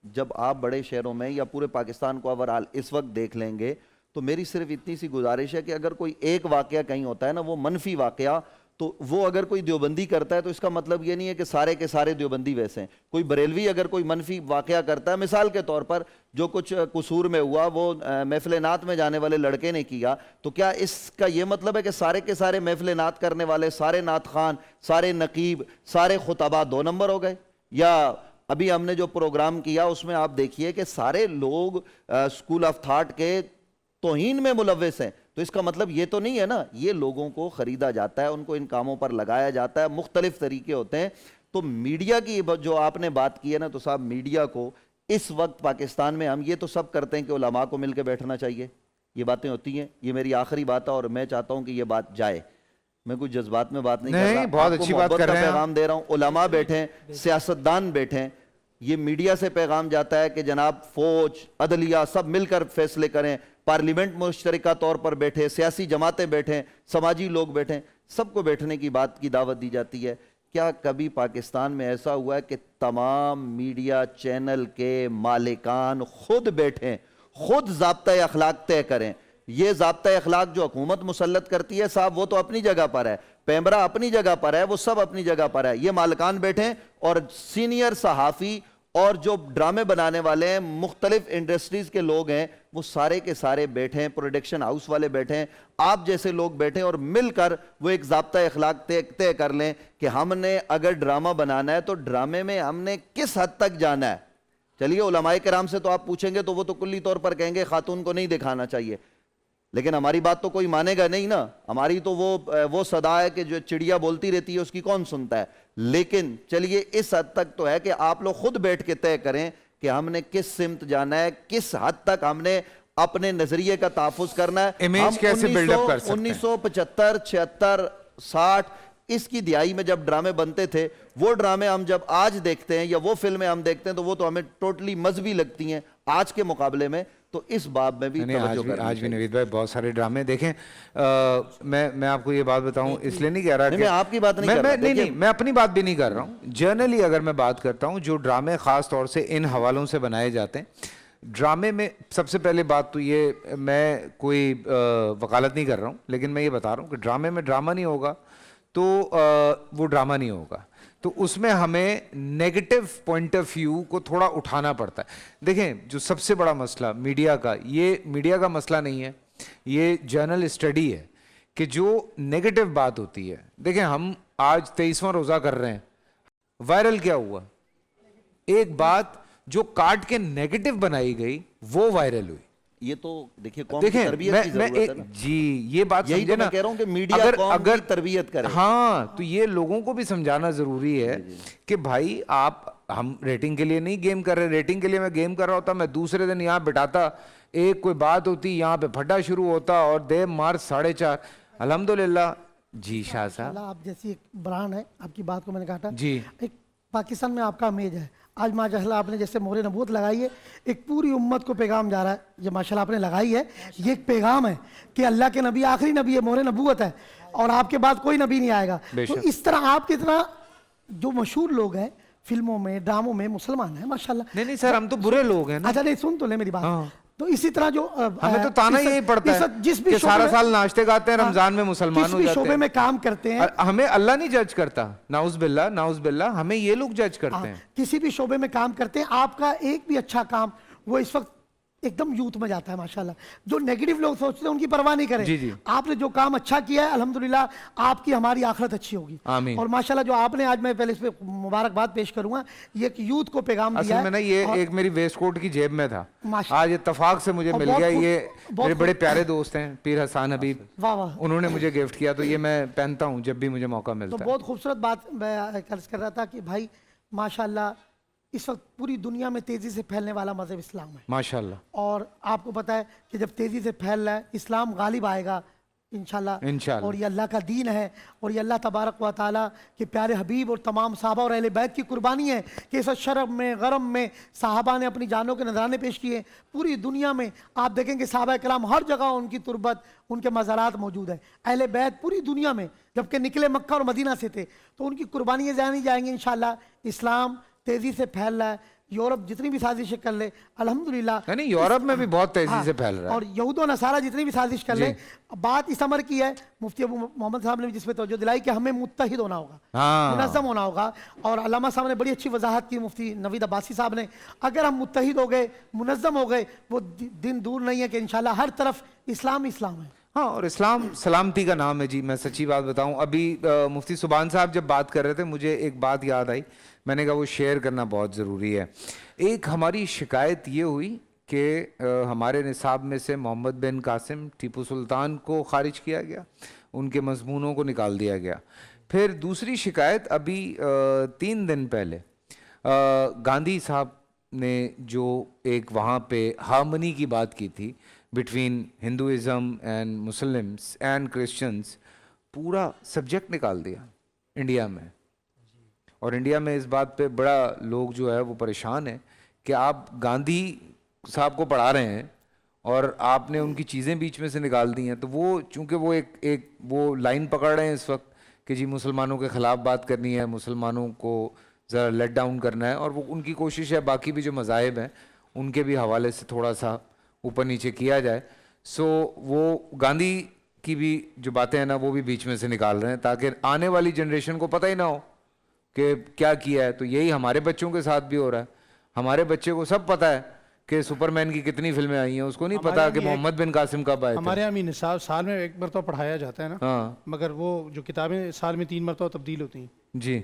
جب آپ بڑے شہروں میں یا پورے پاکستان کو اوورآل اس وقت دیکھ لیں گے تو میری صرف اتنی سی گزارش ہے کہ اگر کوئی ایک واقعہ کہیں ہوتا ہے نا وہ منفی واقعہ، تو وہ اگر کوئی دیوبندی کرتا ہے تو اس کا مطلب یہ نہیں ہے کہ سارے کے سارے دیوبندی ویسے ہیں۔ کوئی بریلوی اگر کوئی منفی واقعہ کرتا ہے، مثال کے طور پر جو کچھ قصور میں ہوا وہ محفل نعت میں جانے والے لڑکے نے کیا، تو کیا اس کا یہ مطلب ہے کہ سارے کے سارے محفل نعت کرنے والے، سارے نعت خان، سارے نقیب، سارے خطبہ 2 نمبر ہو گئے؟ یا ابھی ہم نے جو پروگرام کیا اس میں آپ دیکھیے کہ سارے لوگ اسکول آف تھاٹ کے توہین میں ملوث ہیں، تو اس کا مطلب یہ تو نہیں ہے نا۔ یہ لوگوں کو خریدا جاتا ہے، ان کو ان کاموں پر لگایا جاتا ہے، مختلف طریقے ہوتے ہیں۔ تو میڈیا کی جو آپ نے بات کی ہے نا، تو صاحب میڈیا کو اس وقت پاکستان میں ہم یہ تو سب کرتے ہیں کہ علماء کو مل کے بیٹھنا چاہیے، یہ باتیں ہوتی ہیں، یہ میری آخری بات ہے اور میں چاہتا ہوں کہ یہ بات جائے۔ میں کوئی جذبات میں بات نہیں کر رہا، بہت اچھی بات کر رہے ہیں، پیغام دے رہا ہوں۔ علماء بیٹھیں، سیاستدان بیٹھیں، یہ میڈیا سے پیغام جاتا ہے کہ جناب فوج، عدلیہ سب مل کر فیصلے کریں، پارلیمنٹ مشترکہ طور پر بیٹھے، سیاسی جماعتیں بیٹھیں، سماجی لوگ بیٹھیں، سب کو بیٹھنے کی بات کی دعوت دی جاتی ہے۔ کیا کبھی پاکستان میں ایسا ہوا ہے کہ تمام میڈیا چینل کے مالکان خود بیٹھیں، خود ضابطۂ اخلاق طے کریں؟ یہ ضابطۂ اخلاق جو حکومت مسلط کرتی ہے صاحب وہ تو اپنی جگہ پر ہے، پیمرا اپنی جگہ پر ہے، وہ سب اپنی جگہ پر ہے۔ یہ مالکان بیٹھیں اور سینئر صحافی اور جو ڈرامے بنانے والے ہیں، مختلف انڈسٹریز کے لوگ ہیں، وہ سارے کے سارے بیٹھیں، پروڈکشن ہاؤس والے بیٹھیں، آپ جیسے لوگ بیٹھیں اور مل کر وہ ایک ضابطۂ اخلاق طے کر لیں کہ ہم نے اگر ڈرامہ بنانا ہے تو ڈرامے میں ہم نے کس حد تک جانا ہے۔ چلیے علماء کرام سے تو آپ پوچھیں گے تو وہ تو کلی طور پر کہیں گے خاتون کو نہیں دکھانا چاہیے، لیکن ہماری بات تو کوئی مانے گا نہیں نا۔ ہماری تو وہ صدا ہے کہ جو چڑیا بولتی رہتی ہے اس کی کون سنتا ہے۔ لیکن چلیے اس حد تک تو ہے کہ آپ لوگ خود بیٹھ کے طے کریں کہ ہم نے کس سمت جانا ہے، کس حد تک ہم نے اپنے نظریے کا تحفظ کرنا ہے۔ امیج کیسے بلڈ اپ کر سکتے ہیں؟ 1975 76 60 اس کی دہائی میں جب ڈرامے بنتے تھے، وہ ڈرامے ہم جب آج دیکھتے ہیں یا وہ فلمیں ہم دیکھتے ہیں تو وہ تو ہمیں ٹوٹلی مذہبی لگتی ہیں آج کے مقابلے میں۔ تو اس باب میں بھی توجہ کرنی آج بھی نوید بھائی بہت سارے ڈرامے دیکھیں۔ میں آپ کو یہ بات بتاؤں، اس لیے نہیں کہہ رہا کہ میں آپ کی بات نہیں کر رہا، نہیں میں اپنی بات بھی نہیں کر رہا ہوں۔ جنرلی اگر میں بات کرتا ہوں جو ڈرامے خاص طور سے ان حوالوں سے بنائے جاتے ہیں، ڈرامے میں سب سے پہلے بات تو یہ، میں کوئی وکالت نہیں کر رہا ہوں لیکن میں یہ بتا رہا ہوں کہ ڈرامے میں ڈرامہ نہیں ہوگا تو وہ ڈرامہ نہیں ہوگا، تو اس میں ہمیں نیگیٹو پوائنٹ آف ویو کو تھوڑا اٹھانا پڑتا ہے۔ دیکھیں جو سب سے بڑا مسئلہ میڈیا کا، یہ میڈیا کا مسئلہ نہیں ہے، یہ جرنل اسٹڈی ہے کہ جو نیگیٹو بات ہوتی ہے۔ دیکھیں ہم آج 23واں روزہ کر رہے ہیں، وائرل کیا ہوا؟ ایک بات جو کاٹ کے نیگیٹو بنائی گئی وہ وائرل ہوئی۔ یہ تو دیکھیں قوم کی تربیت کی ضرورت ہے نا۔ جی یہ بات یہی تو میں کہہ رہا ہوں کہ میڈیا قوم کی تربیت کرے۔ ہاں تو یہ لوگوں کو بھی سمجھانا ضروری ہے کہ بھائی ہم ریٹنگ کے لیے نہیں گیم کر رہے، ریٹنگ کے لیے میں گیم کر رہا ہوتا، میں دوسرے دن یہاں بٹھاتا، ایک کوئی بات ہوتی یہاں پہ پھٹا شروع ہوتا اور دے مار 4.5۔ الحمدللہ جی شاہ صاحب، آپ جیسی ایک برانڈ ہے، آپ کی بات کو میں نے کہا جی ایک پاکستان میں آپ کا امیج ہے، آج ماشاءاللہ آپ نے جیسے مہر نبوت لگائی ہے، ایک پوری امت کو پیغام جا رہا ہے، یہ ماشاءاللہ آپ نے لگائی ہے، یہ ایک پیغام ہے کہ اللہ کے نبی آخری نبی ہے، مہر نبوت ہے اور آپ کے بعد کوئی نبی نہیں آئے گا۔ تو اس طرح آپ کی طرح جو مشہور لوگ ہیں फिल्मों में, ड्रामों में मुसलमान हैं माशाल्लाह। नहीं नहीं सर, हम तो बुरे लोग हैं ना। अच्छा नहीं, सुन तो ले मेरी बात। तो इसी तरह जो हमें तो ताना इस- यही पड़ता इस- है जिस भी कि शोबे सारा में- साल नाश्ते गाते हैं, रमजान में मुसलमान जिस हो भी जाते शोबे हैं। में काम करते हैं, हमें अल्लाह नहीं जज करता, नाउज बिल्ला, हमें ये लोग जज करते हैं। किसी भी शोबे में काम करते हैं, आपका एक भी अच्छा काम वो इस वक्त एकदम यूथ में जाता है माशाल्लाह। जो नेगेटिव लोग सोचते हैं उनकी परवाह नहीं करें। जी, जी। आपने जो काम अच्छा किया है अल्हम्दुलिल्लाह, आपकी हमारी आखिरत अच्छी होगी। आमीन। और माशाल्लाह जो आपने आज, मैं पहले इस पे मुबारकबाद पेश करूंगा, ये कि यूथ को पैगाम दिया असल है। में ना ये और एक मेरी वेस्ट कोट की जेब में था, माशा- आज इत्तेफाक से मुझे और मिल बहुत गया। खूब- ये बहुत मेरे बड़े खूब। प्यारे दोस्त हैं पीर हसन हबीब, वाह वाह। उन्होंने मुझे गिफ्ट किया, तो ये मैं पहनता हूँ जब भी मुझे मौका तो मिलता है। बहुत खूबसूरत बात मैं अर्ज कर रहा था कि भाई माशाल्लाह इस वक्त पूरी दुनिया में तेजी से फैलने वाला मजहब इस्लाम है। माशाल्लाह और आपको पता है कि जब तेजी से फैल रहा है, इस्लाम गालिब आएगा इंशाल्लाह। इंशाल्लाह। और ये अल्लाह का दीन है, और ये अल्लाह तबारक व ताला के प्यारे हबीब और तमाम साहबा और अहले बैत की कुर्बानी है कि इस शरब में, गरम में साहबा ने अपनी जानों के नजराने पेश किए। पूरी दुनिया में आप देखेंगे साहबा कराम हर जगह उनकी तुरबत, उनके मज़ारात मौजूद है। अहले बैत पूरी दुनिया में जबकि निकले मक्का और मदीना से थे, तो उनकी कुर्बानियाँ जानी जाएंगी इंशाल्लाह। इस्लाम तेज़ी से फैल रहा है, यूरोप जितनी भी साजिशें कर ले अल्हम्दुलिल्लाह, नहीं यूरोप में भी बहुत तेजी हाँ, से फैल रहा है। और यहूद और नसारा जितनी भी साजिश कर ले, बात इस अमर की है, मुफ्ती अबू मोहम्मद साहब ने भी जिस पे तवज्जो दिलाई कि हमें मुत्तहिद होना होगा, हाँ। मुनज़्ज़म होना होगा। और अल्लामा साहब ने बड़ी अच्छी वजाहत की, मुफ्ती नवीद अब्बासी साहब ने, अगर हम मुत्तहिद हो गए, मुनज़्ज़म हो गए, वो दिन दूर नहीं है कि इंशाल्लाह हर तरफ इस्लाम इस्लाम है। हाँ, और इस्लाम सलामती का नाम है जी। मैं सच्ची बात बताऊं, अभी मुफ्ती सुभान साहब जब बात कर रहे थे, मुझे एक बात याद आई, मैंने कहा वो शेयर करना बहुत ज़रूरी है। एक हमारी शिकायत ये हुई कि हमारे निसाब में से मोहम्मद बिन कासिम टीपू सुल्तान को ख़ारिज किया गया, उनके मज़मूनों को निकाल दिया गया। फिर दूसरी शिकायत अभी 3 दिन पहले गांधी साहब ने जो एक वहाँ पे हार्मनी की बात की थी between Hinduism and Muslims and Christians, पूरा सब्जेक्ट निकाल दिया इंडिया में। और इंडिया में इस बात पे बड़ा लोग जो है वो परेशान हैं कि आप गांधी साहब को पढ़ा रहे हैं और आपने उनकी चीज़ें बीच में से निकाल दी हैं। तो वो चूँकि वो एक वो लाइन पकड़ रहे हैं इस वक्त कि जी मुसलमानों के ख़िलाफ़ बात करनी है, मुसलमानों को ज़रा लेट डाउन करना है, और वो उनकी कोशिश है बाकी भी जो मज़ाहिब हैं उनके भी हवाले से थोड़ा सा ऊपर नीचे किया जाए। सो वो गांधी की भी जो बातें हैं ना वो भी बीच में से निकाल रहे हैं ताकि आने वाली जनरेशन को पता ही ना हो कि क्या किया है। तो यही हमारे बच्चों के साथ भी हो रहा है। हमारे बच्चे को सब पता है कि सुपरमैन की कितनी फिल्में आई हैं, उसको नहीं पता कि मोहम्मद बिन कासिम कब आए थे। हमारे यहाँ भी निसाब साल में एक मरतबा पढ़ाया जाता है ना, हाँ मगर वो जो किताबें साल में 3 मरतबा तब्दील होती हैं, जी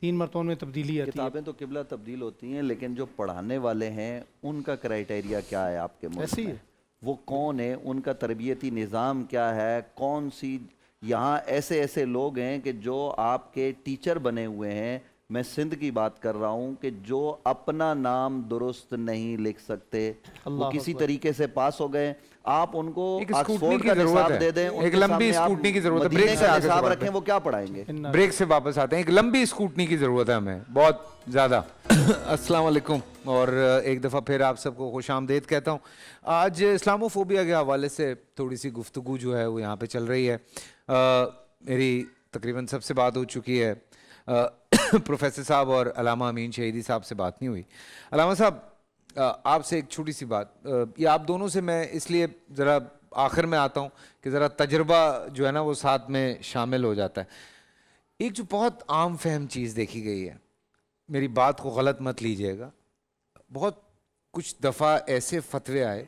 3 मरतबों में तब्दीली आती है। किताबें तो किबला तब्दील होती हैं, लेकिन जो पढ़ाने वाले हैं उनका क्राइटेरिया क्या है आपके मुल्क ऐसे ही में? है। वो कौन है, उनका तरबियती निज़ाम क्या है, कौन सी यहाँ ऐसे ऐसे लोग हैं कि जो आपके टीचर बने हुए हैं। मैं सिंध की बात कर रहा हूँ कि जो अपना नाम दुरुस्त नहीं लिख सकते, वो किसी तरीके से पास हो गए। आप उनको एक स्कूटनी ऑक्सफोर्ड की का जरूरत निसाब है। दे दें, एक उनके लंबी सामने आप स्कूटनी की जरूरत है। मदीने ब्रेक से का आगे निसाब बढ़ते रखें, वो क्या पढ़ाएंगे? ब्रेक से वापस आते हैं। एक लंबी स्कूटनी की ज़रूरत है हमें, बहुत ज़्यादा। अस्सलाम वालेकुम, और एक दफ़ा फिर आप सबको खुश आमदेद कहता हूँ। आज इस्लामोफोबिया के हवाले से थोड़ी सी गुफ्तगू जो है वो यहाँ पे चल रही है। मेरी तकरीबन सबसे बात हो चुकी है, प्रोफेसर साहब और अलामा अमीन शहीदी साहब से बात नहीं हुई। अलामा साहब, आपसे एक छोटी सी बात, ये आप दोनों से मैं इसलिए ज़रा आखिर में आता हूँ कि ज़रा तजर्बा जो है ना वो साथ में शामिल हो जाता है। एक जो बहुत आम फहम चीज़ देखी गई है, मेरी बात को गलत मत लीजिएगा, बहुत कुछ दफ़ा ऐसे फतवे आए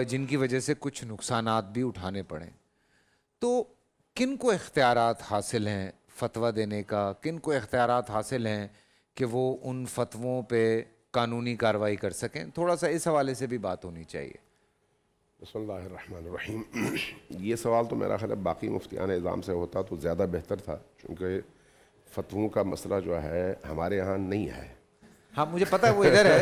जिनकी वजह से कुछ नुकसानात भी उठाने पड़े। तो किन को इख्तियारात हासिल हैं फतवा देने का, किन को इख्तियारात हासिल हैं कि वो उन फतवों पे कानूनी कार्रवाई कर सकें? थोड़ा सा इस हवाले से भी बात होनी चाहिए। बिस्मिल्लाहिर्रहमानिर्रहीम। ये सवाल तो मेरा ख्याल है बाकी मुफ्तियान निज़ाम से होता तो ज़्यादा बेहतर था, क्योंकि फतवों का मसला जो है हमारे यहाँ नहीं है। हाँ मुझे पता है, वो इधर है,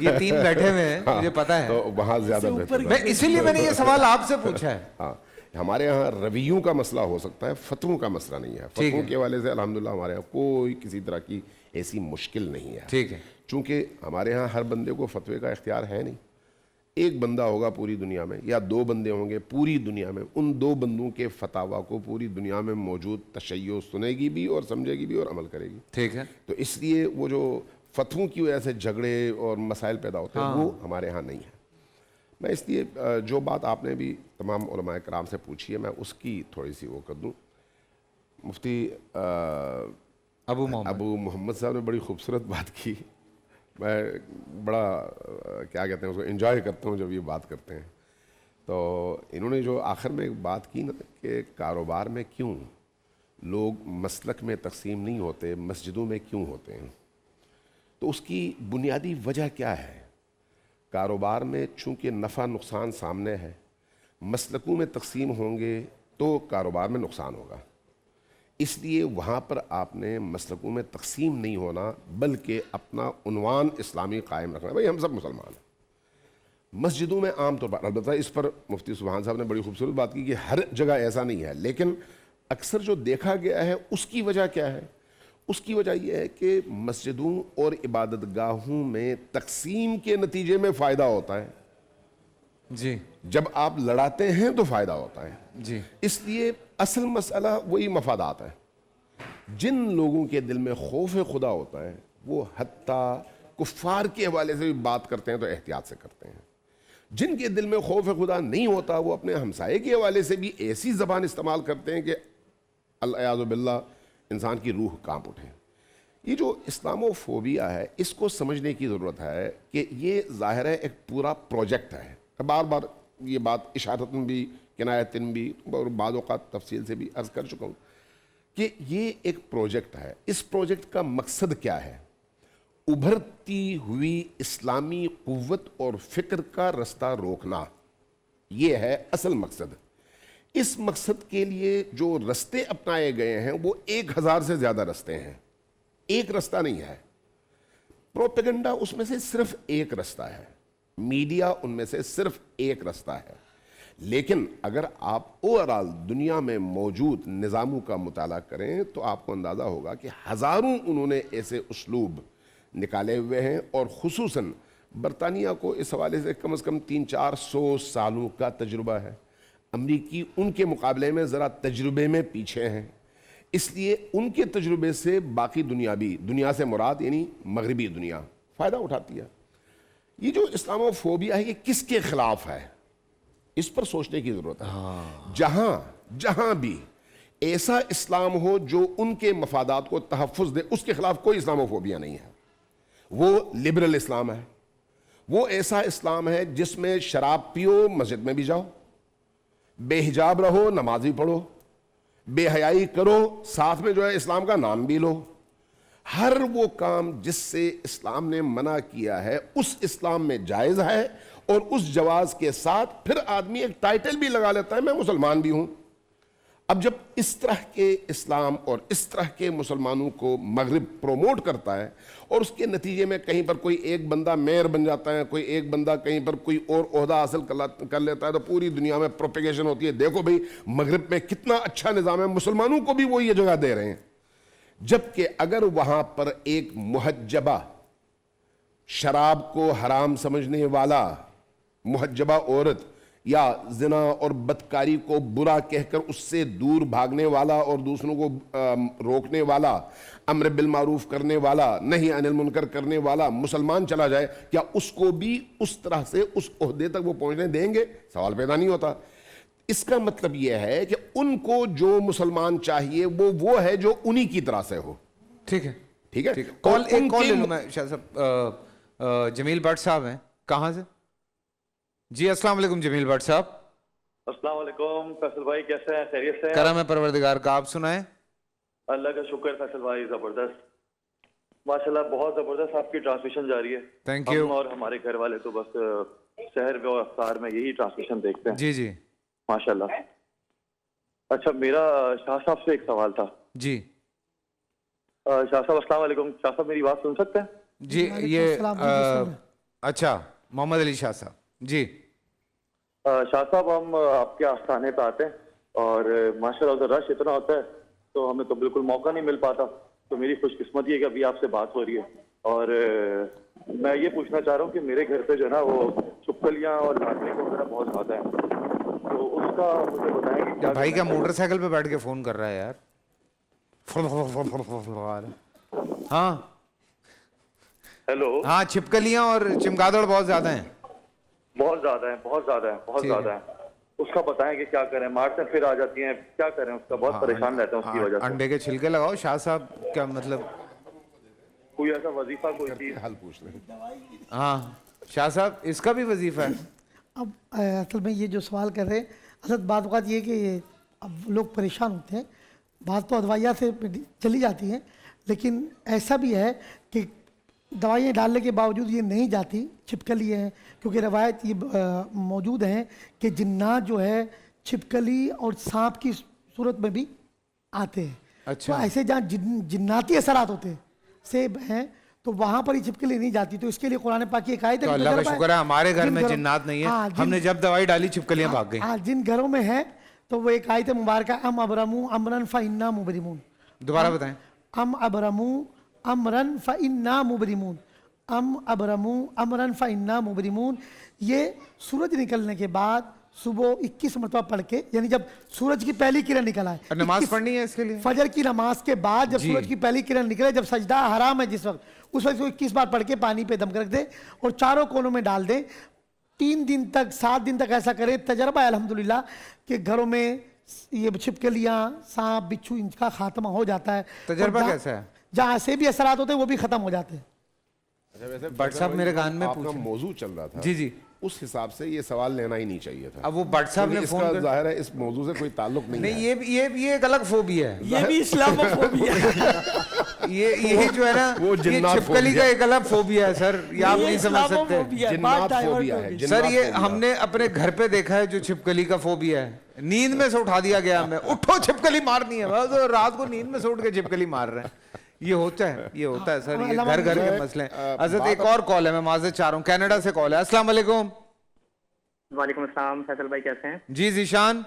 ये 3 बैठे हुए हैं, मुझे पता है। तो वहाँ ज़्यादा बेहतर था। मैं इसीलिए मैंने ये सवाल आपसे पूछा है। हाँ, हमारे यहाँ रवैयों का मसला हो सकता है, फतवों का मसला नहीं है। फतवों के हवाले से अल्हम्दुलिल्लाह हमारे यहाँ कोई किसी तरह की ऐसी मुश्किल नहीं है। ठीक है। चूँकि हमारे यहाँ हर बंदे को फतवे का इख्तियार है नहीं। ایک بندہ ہوگا پوری دنیا میں یا 2 بندے ہوں گے پوری دنیا میں, ان 2 بندوں کے فتاوا کو پوری دنیا میں موجود تشیع سنے گی بھی اور سمجھے گی بھی اور عمل کرے گی. ٹھیک ہے. تو اس لیے وہ جو فتووں کی وجہ سے جھگڑے اور مسائل پیدا ہوتے ہیں وہ ہمارے ہاں نہیں ہے. میں اس لیے جو بات آپ نے بھی تمام علماء کرام سے پوچھی ہے میں اس کی تھوڑی سی وہ کر دوں. مفتی ابو محمد صاحب نے بڑی خوبصورت بات کی. میں بڑا کیا کہتے ہیں اس کو انجوائے کرتا ہوں جب یہ بات کرتے ہیں. تو انہوں نے جو آخر میں ایک بات کی نا کہ کاروبار میں کیوں لوگ مسلک میں تقسیم نہیں ہوتے, مسجدوں میں کیوں ہوتے ہیں, تو اس کی بنیادی وجہ کیا ہے؟ کاروبار میں چونکہ نفع نقصان سامنے ہے, مسلکوں میں تقسیم ہوں گے تو کاروبار میں نقصان ہوگا. اس لیے وہاں پر آپ نے مسلکوں میں تقسیم نہیں ہونا بلکہ اپنا عنوان اسلامی قائم رکھنا. بھائی ہم سب مسلمان ہیں. مسجدوں میں عام طور پر, البتہ اس پر مفتی سبحان صاحب نے بڑی خوبصورت بات کی کہ ہر جگہ ایسا نہیں ہے, لیکن اکثر جو دیکھا گیا ہے اس کی وجہ کیا ہے؟ اس کی وجہ یہ ہے کہ مسجدوں اور عبادت گاہوں میں تقسیم کے نتیجے میں فائدہ ہوتا ہے. جی جب آپ لڑاتے ہیں تو فائدہ ہوتا ہے. جی اس لیے اصل مسئلہ وہی مفادات ہے. جن لوگوں کے دل میں خوف خدا ہوتا ہے وہ حتیٰ کفار کے حوالے سے بھی بات کرتے ہیں تو احتیاط سے کرتے ہیں. جن کے دل میں خوف خدا نہیں ہوتا وہ اپنے ہمسائے کے حوالے سے بھی ایسی زبان استعمال کرتے ہیں کہ الیاذ باللہ انسان کی روح کانپ اٹھے. یہ جو اسلامو فوبیا ہے اس کو سمجھنے کی ضرورت ہے کہ یہ ظاہر ہے ایک پورا پروجیکٹ ہے. بار بار یہ بات اشارتاً بھی کنایتاً بھی اور بعض اوقات تفصیل سے بھی عرض کر چکا ہوں کہ یہ ایک پروجیکٹ ہے. اس پروجیکٹ کا مقصد کیا ہے؟ ابھرتی ہوئی اسلامی قوت اور فکر کا رستہ روکنا, یہ ہے اصل مقصد. اس مقصد کے لیے جو رستے اپنائے گئے ہیں وہ 1000 سے زیادہ رستے ہیں. ایک رستہ نہیں ہے. پروپیگنڈا اس میں سے صرف ایک رستہ ہے, میڈیا ان میں سے صرف ایک رستہ ہے. لیکن اگر آپ اوورآل دنیا میں موجود نظاموں کا مطالعہ کریں تو آپ کو اندازہ ہوگا کہ ہزاروں انہوں نے ایسے اسلوب نکالے ہوئے ہیں, اور خصوصاً برطانیہ کو اس حوالے سے کم از کم 300-400 سالوں کا تجربہ ہے. امریکی ان کے مقابلے میں ذرا تجربے میں پیچھے ہیں, اس لیے ان کے تجربے سے باقی دنیا بھی, دنیا سے مراد یعنی مغربی دنیا, فائدہ اٹھاتی ہے. یہ جو اسلامو فوبیا ہے یہ کس کے خلاف ہے اس پر سوچنے کی ضرورت ہے. جہاں بھی ایسا اسلام ہو جو ان کے مفادات کو تحفظ دے اس کے خلاف کوئی اسلامو فوبیا نہیں ہے. وہ لبرل اسلام ہے. وہ ایسا اسلام ہے جس میں شراب پیو مسجد میں بھی جاؤ, بے حجاب رہو نماز بھی پڑھو, بے حیائی کرو ساتھ میں جو ہے اسلام کا نام بھی لو. ہر وہ کام جس سے اسلام نے منع کیا ہے اس اسلام میں جائز ہے, اور اس جواز کے ساتھ پھر آدمی ایک ٹائٹل بھی لگا لیتا ہے میں مسلمان بھی ہوں. اب جب اس طرح کے اسلام اور اس طرح کے مسلمانوں کو مغرب پروموٹ کرتا ہے اور اس کے نتیجے میں کہیں پر کوئی ایک بندہ میئر بن جاتا ہے, کوئی ایک بندہ کہیں پر کوئی اور عہدہ حاصل کر لیتا ہے, تو پوری دنیا میں پروپیگیشن ہوتی ہے دیکھو بھئی مغرب میں کتنا اچھا نظام ہے, مسلمانوں کو بھی وہ یہ جگہ دے رہے ہیں. جبکہ اگر وہاں پر ایک محجبہ شراب کو حرام سمجھنے والا محجبہ عورت یا زنا اور بدکاری کو برا کہہ کر اس سے دور بھاگنے والا اور دوسروں کو روکنے والا, امر بالمعروف کرنے والا, نہی عن المنکر کرنے والا مسلمان چلا جائے, کیا اس کو بھی اس طرح سے اس عہدے تک وہ پہنچنے دیں گے؟ سوال پیدا نہیں ہوتا. اس کا مطلب یہ ہے کہ ان کو جو مسلمان چاہیے وہ ہے جو انہی کی طرح سے ہو. ٹھیک ہے, ٹھیک ہے. کال لے لوں میں. شاہ صاحب جمیل بٹ صاحب ہیں, کہاں سے؟ جی السلام علیکم جمیل بٹ صاحب. السلام علیکم فیصل بھائی, کیسے ہیں؟ خیریت سے ہیں؟ کرم ہے پروردگار کا, آپ سنائیں. اللہ کا شکر فیصل بھائی, زبردست ماشاءاللہ, بہت زبردست آپ کی ٹرانسمیشن جاری ہے. Thank you. ہم اور ہمارے گھر والے تو بس شہر و افطار میں یہی ٹرانسمیشن دیکھتے ہیں. جی جی ماشاءاللہ. اچھا میرا شاہ صاحب سے ایک سوال تھا. جی شاہ صاحب السلام علیکم. شاہ صاحب میری بات سن سکتے ہیں؟ جی. یہ اچھا محمد علی شاہ صاحب. جی شاہ صاحب, ہم آپ کے آستانے پہ آتے ہیں اور ماشاءاللہ ادھر رش اتنا ہوتا ہے تو ہمیں تو بالکل موقع نہیں مل پاتا. تو میری خوش قسمتی ہے کہ ابھی آپ سے بات ہو رہی ہے, اور मैं ये पूछना चाह रहा हूँ कि मेरे घर पे जो है ना वो छिपकलियाँ और लार्वे वगैरह बहुत ज्यादा हैं, तो उसका मुझे बताएं कि क्या भाई क्या करना है? मोटरसाइकिल पे बैठ के फोन कर रहा है यार? हाँ हेलो। हाँ, छिपकलियां और चमगादड़ बहुत ज्यादा हैं। बहुत ज्यादा है, बहुत ज्यादा है, बहुत ठीक है। ज्यादा है। उसका बताएं कि क्या करें, मारते हैं फिर आ जाती हैं, क्या करें? उसका बहुत परेशान रहते हैं उसकी वजह से। अंडे के छिलके लगाओ शाह साहब, क्या मतलब? कोई ऐसा वजीफा, कोई चीज? हल पूछ लें। हाँ शाह साहब, इसका भी वजीफा है। अब असल में ये जो सवाल कर रहे हैं, असल बात ये कि अब लोग परेशान होते हैं, बात तो दवाइयाँ से चली जाती हैं, लेकिन ऐसा भी है कि दवाइयाँ डालने के बावजूद ये नहीं जाती छिपकली है, क्योंकि रवायत ये मौजूद हैं कि जिन्नात जो है छिपकली और सांप की सूरत में भी आते हैं। अच्छा। तो ऐसे जहाँ जिन्नाती असरात होते हैं सेब हैं, तो वहाँ पर ही छिपकली नहीं जाती। तो इसके लिए कुरान पाक की एक आयत है तो कि अल्लाह का तजर्बा शुक्र है हमारे घर जिन में घरों- जिन्नात नहीं है। हाँ, हमने जब दवाई डाली छिपकलियां भाग गई। हाँ, जिन घरों में है तो वो एक आयत मुबारक अम अबरमू अमरन फ़इन्ना मुबरिमून। दोबारा बताएं। अम अबरमू अमरन फ़इन्ना मुबरिमून। अम अबरमू अमरन फ़इन्ना मुबरिमून। ये सूरज निकलने के बाद सुबह 21 मरतबा पढ़ के, यानी जब सूरज की पहली किरण निकल आए, और नमाज 21 पढ़नी है इसके लिए? फजर की नमाज के बाद जब जी। सूरज की पहली किरण निकले, जब सजदा हराम है जिस वक्त, उस वक्त 21 बार पढ़ के पानी पे दम रख दे और चारों कोनों में डाल दे। 3 दिन तक 7 दिन तक ऐसा करें। तजर्बा है अल्हम्दुलिल्लाह कि घरों में ये छिपकलियाँ, सांप, बिच्छू, इनका खात्मा हो जाता है। तजर्बा और जहाँ- कैसा है? जहाँ से भी असरात होते हैं वो भी खत्म हो जाते हैं। अच्छा, वैसे बट साहब मेरे कान में आपका पूछे। मौजू चल रहा था, जी जी। उस हिसाब से ये सवाल लेना ही नहीं चाहिए था। अब वो बट साहब ने क्योंकि फोन इसका कर, जाहिर है इस मौजू से कोई ताल्लुक नहीं नहीं है। ये एक अलग फोबिया है। ये भी इस्लामोफोबिया है। ये जो है ना, वो ये जिन्नात छिपकली फोबिया। का एक अलग फोबिया है सर, ये आप ये नहीं समझ सकते। इस्लामोफोबिया है, जिन्नात बात डाइवर्ट फोबिया हो है, गई। जिन्नात सर ये फोबिया। हमने अपने घर पे देखा है जो छिपकली का फोबिया है, नींद में से उठा दिया गया हमें, उठो छिपकली मारनी है, बस तो रात को नींद में से उठ के छिपकली मार रहे हैं। ये होता है सर, ये घर घर के मसले हैं। हजरत एक और कॉल है, मैं माजरत चाह रहा हूँ, कनाडा से कॉल है। अस्सलाम वालेकुम। वालेकुम अस्सलाम। फैसल भाई कैसे हैं? जी जीशान।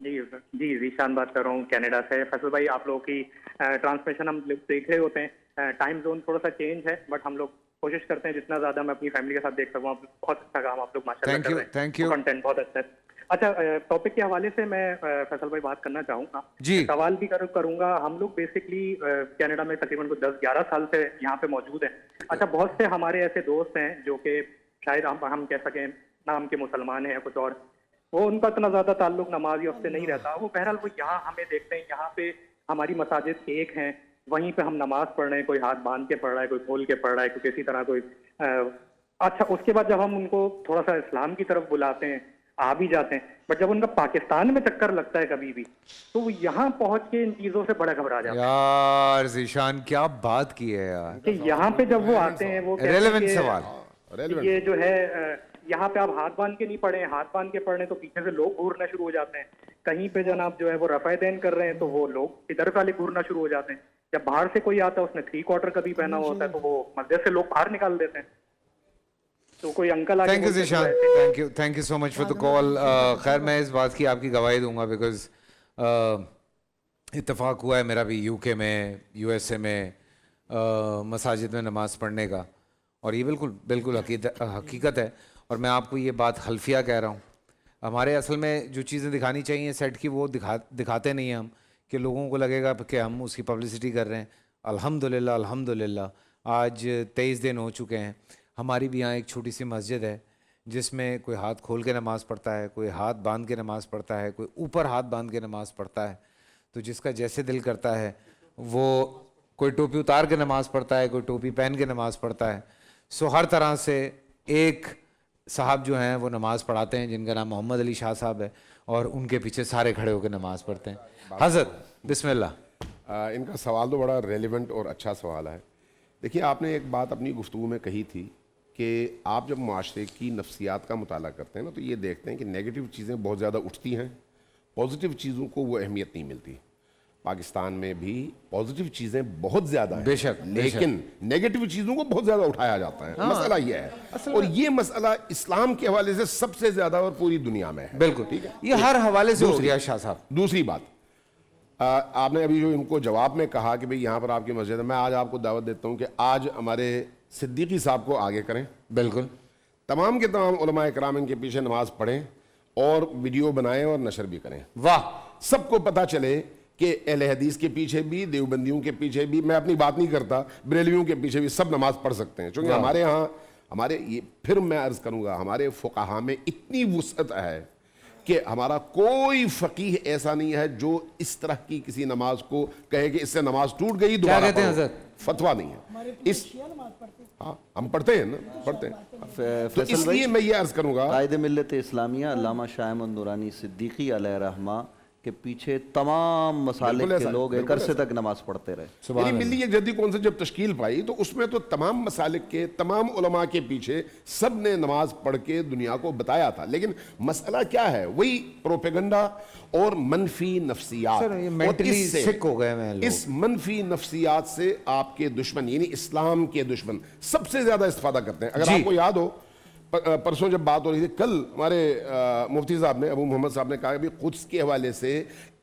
जी जी जीशान बात कर रहा हूँ कनाडा से। फैसल भाई आप लोगों की ट्रांसमिशन हम लोग देख रहे होते हैं, टाइम जोन थोड़ा सा चेंज है, बट हम लोग कोशिश करते हैं जितना ज्यादा मैं अपनी फैमिली के साथ देख सकूँ। आप बहुत अच्छा काम आप लोग माशाल्लाह Thank कर you, रहे हैं। thank you. कंटेंट बहुत अच्छा है। अच्छा, टॉपिक के हवाले से मैं फैसल भाई बात करना चाहूँगा। जी। सवाल भी करूँगा। हम लोग बेसिकली कनाडा में तकरीबन कुछ 10-11 साल से यहाँ पे मौजूद हैं। अच्छा, बहुत से हमारे ऐसे दोस्त हैं जो कि शायद हम कह सकें नाम के मुसलमान हैं या कुछ और, वो उनका इतना ज्यादा ताल्लुक नमाज से नहीं रहता। वो बहरहाल वो यहाँ हमें देखते हैं, यहाँ पे हमारी मसाजिद एक हैं, वहीं पे हम नमाज पढ़ रहे हैं, कोई हाथ बांध के पढ़ रहा है, कोई खोल के पढ़ रहा है, कोई किसी तरह कोई अच्छा, उसके बाद जब हम उनको थोड़ा सा इस्लाम की तरफ बुलाते हैं, आ भी जाते हैं, बट जब उनका पाकिस्तान में चक्कर लगता है कभी भी, तो वो यहाँ पहुंच के इन चीजों से बड़ा घबरा जाता है यार जीशान क्या बात की है यार, कि यहाँ पे जब वो आते हैं वो कहते हैं रेलेवेंट कि सवाल। Relevant। ये जो है यहाँ पे आप हाथ बांध के नहीं पढ़े, हाथ बांध के पढ़ने तो पीछे से लोग घूरना शुरू हो जाते हैं। कहीं पे जनाब जो है वो रफ़ा दैन कर रहे हैं तो वो लोग इधर वाले घूरना शुरू हो जाते हैं। जब बाहर से कोई आता है, उसने 3/4 कभी पहना होता है, तो वो मस्जिद से लोग बाहर निकाल देते हैं। तो कोई अंकल आके थैंक यू बोलते हैं, जीशान, "तो ऐसे thank you so much for the call. खैर मैं इस बात की आपकी गवाही दूंगा, बिकॉज इत्तेफाक हुआ है मेरा भी यूके में, यूएसए में मसाजिद में नमाज पढ़ने का, और ये बिल्कुल बिल्कुल हकीकत है। और मैं आपको ये बात हल्फिया कह रहा हूँ, हमारे असल में जो चीज़ें दिखानी चाहिए सेट की वो दिखाते नहीं हैं हम, कि लोगों को लगेगा कि हम उसकी पब्लिसिटी कर रहे हैं। अल्हम्दुलिल्लाह अल्हम्दुलिल्लाह आज 23 दिन हो चुके हैं। हमारी भी यहाँ एक छोटी सी मस्जिद है जिसमें कोई हाथ खोल के नमाज़ पढ़ता है, कोई हाथ बांध के नमाज़ पढ़ता है, कोई ऊपर हाथ बांध के नमाज़ पढ़ता है। तो जिसका जैसे दिल करता है वो, कोई टोपी उतार के नमाज़ पढ़ता है, कोई टोपी पहन के नमाज़ पढ़ता है। सो हर तरह से एक साहब जो हैं वो नमाज़ पढ़ाते हैं जिनका नाम मोहम्मद अली शाह साहब है, और उनके पीछे सारे खड़े होकर नमाज़ पढ़ते हैं। हज़रत बिस्मिल्लाह। इनका सवाल तो बड़ा रेलिवेंट और अच्छा सवाल है। देखिए, आपने एक बात अपनी गुफ्तगू में कही थी कि आप जब माशरे की नफ्सियात का मुताला करते हैं ना, तो ये देखते हैं कि नेगेटिव चीज़ें बहुत ज़्यादा उठती हैं, पॉजिटिव चीज़ों को वो अहमियत नहीं मिलती। पाकिस्तान में भी पॉजिटिव चीज़ें बहुत ज़्यादा हैं, बेशक, लेकिन नेगेटिव चीज़ों को बहुत ज़्यादा उठाया जाता है। मसला ये है, और ये मसला इस्लाम के हवाले से सबसे ज़्यादा और पूरी दुनिया में है। बिल्कुल, ठीक है, ये हर हवाले से हो गया शाह साहब। दूसरी बात, आपने अभी जो इनको जवाब में कहा कि भाई यहाँ पर आपकी मस्जिद है, मैं आज आपको दावत देता हूँ कि आज हमारे सिद्दीकी साहब को आगे करें, बिल्कुल। तमाम के तमाम उलमा इकराम इनके पीछे नमाज पढ़ें और वीडियो बनाएं और नशर भी करें। वाह, सबको पता चले कि अहले हदीस के पीछे भी, देवबंदियों के पीछे भी, मैं अपनी बात नहीं करता, बरेलवियों के पीछे भी सब नमाज पढ़ सकते हैं, क्योंकि हमारे यहाँ फिर मैं अर्ज करूंगा, हमारे फुकाहा में इतनी वुसअत है कि हमारा कोई फकीह ऐसा नहीं है जो इस तरह की किसी नमाज को कहे कि इससे नमाज टूट गई, दोबारा कहते हैं पढ़ो। हज़रत? फतवा नहीं है इस। हाँ, हम पढ़ते हैं ना, पढ़ते हैं। तो फैसल इसलिए मैं ये अर्ज करूंगा, कायदे मिल्लत इस्लामिया अल्लामा शाह अहमद नूरानी सिद्दीकी अलैहि रहमा के पीछे तमाम मसालिक बिल्कुल के ऐसा, लोग एक बिल्कुल अरसे ऐसा। तक नमाज पढ़ते रहे। मेरी मिल्ली जदीद कौंसिल जब तश्कील पाई तो उसमें तो तमाम मसालिक के तमाम उलमा के पीछे सब ने नमाज पढ़ के दुनिया को बताया था, लेकिन मसला क्या है, वही प्रोपेगंडा और मनफी नफ्सियात। सर, ये और मेंटली इससे- सिक हो गए हैं लोग। इस मनफी नफ्सियात से आपके दुश्मन यानी इस्लाम के दुश्मन सबसे ज्यादा इस्तेफादा करते हैं। अगर जी। आपको याद हो, परसों जब बात हो रही थी, कल हमारे मुफ्ती साहब ने, अबू मोहम्मद साहब ने कहा कि कुद्स के हवाले से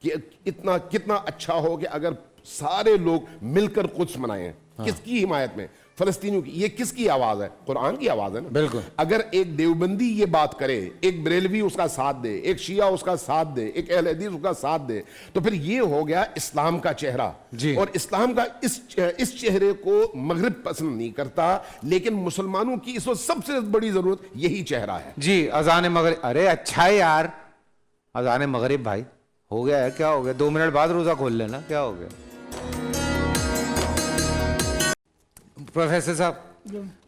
कि इतना कितना अच्छा हो कि अगर सारे लोग मिलकर कुद्स मनाएं। किसकी हिमायत में? फलस्तीनियों की। ये किसकी आवाज है? कुरान की आवाज है ना। बिल्कुल। अगर एक देवबंदी ये बात करे, एक बरेलवी उसका साथ दे, एक शिया उसका साथ दे, एक अहले हदीस उसका साथ दे, तो फिर ये हो गया इस्लाम का चेहरा। जी। और इस्लाम का इस चेहरे को मगरिब पसंद नहीं करता, लेकिन मुसलमानों की इस वक्त सबसे बड़ी जरूरत यही चेहरा है। जी, अजान मगरिब। अरे अच्छा है यार, अजान मगरिब भाई हो गया है, क्या हो गया, 2 मिनट बाद रोजा खोल लेना, क्या हो गया। प्रोफेसर साहब,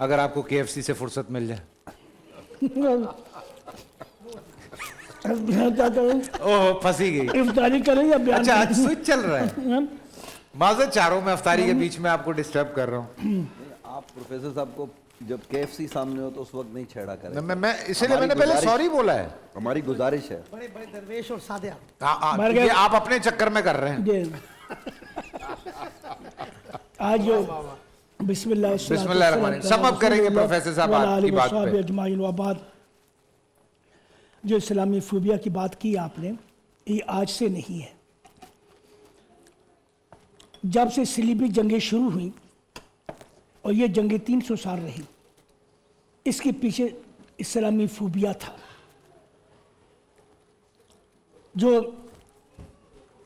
अगर आपको KFC से फुर्सत मिल जाए। मैं क्या करूं? ओह, फंसी गई। इफ्तारी करें या बयान अच्छा, आज करें? स्विच चल रहा है। माजरत चारों में अफ्तारी के बीच में आपको डिस्टर्ब कर रहा हूँ। आप प्रोफेसर साहब को जब KFC सामने हो तो उस वक्त नहीं छेड़ा करें। मैं इसलिए हमारी मैंने पहले गुजारिश- सॉरी बोला है। हमारी गुजारिश है। बड़े बड़े दरवेश और सादे आदमी। मर ये गए। आप अपने चक्कर में कर रहे हैं। जी। आज जो बिस्मिल्लाह बिस्मिल्लाहिर्रहमानिर्रहीम। सम अप करेंगे प्रोफेसर साहब आपकी बात पे। अजमाइन व बाद। जो इस्लामी फोबिया की बात की आपने, ये आज से नहीं है। जब से सलीबी जंगें शुरू हुई और ये जंगें 300 साल रही, इसके पीछे इस्लामी फोबिया था। जो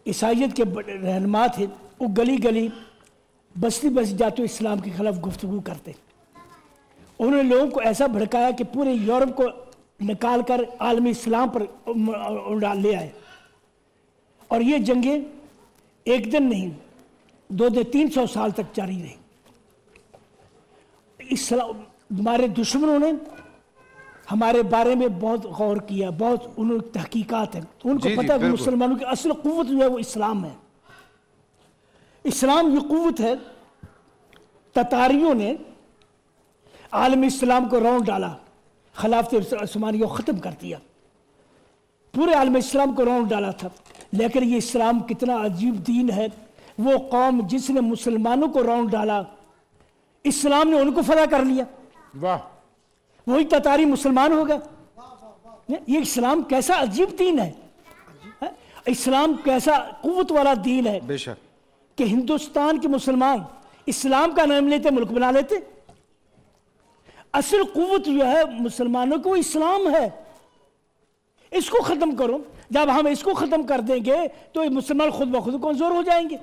ईसाइयत के रहनुमा थे वो गली गली बस्ती बस्ती जाते इस्लाम के खिलाफ गुफ्तगू करते। उन्होंने लोगों को ऐसा भड़काया कि पूरे यूरोप को निकाल कर आलमी इस्लाम पर ले आए। और ये जंगें एक दिन नहीं, 200-300 साल तक जारी रही। हमारे दुश्मनों ने हमारे बारे में बहुत गौर किया, बहुत उन्होंने तहकीकात है, उनको जी, पता है कि बिल्कुल। मुसलमानों की असल क़ुव्वत जो है वो इस्लाम है। इस्लाम ये क़ुव्वत है। ततारियों ने आलमी इस्लाम को रौंद डाला, खिलाफत उस्मानी को ख़त्म कर दिया, पूरे आलम इस्लाम को रौंद डाला था। लेकिन ये इस्लाम कितना अजीब दीन है। वो कौम जिसने मुसलमानों को रौंद डाला, इस्लाम ने उनको फदा कर लिया। वाह, वही ततारी मुसलमान हो गए। ये इस्लाम कैसा अजीब दीन है। इस्लाम कैसा कुव्वत वाला दीन है बेशक। कि हिंदुस्तान के मुसलमान इस्लाम का नाम लेते मुल्क बना लेते। असल कुव्वत जो है मुसलमानों को इस्लाम है। इसको खत्म करो। जब हम इसको खत्म कर देंगे तो ये मुसलमान खुद ब खुद कमजोर हो जाएंगे।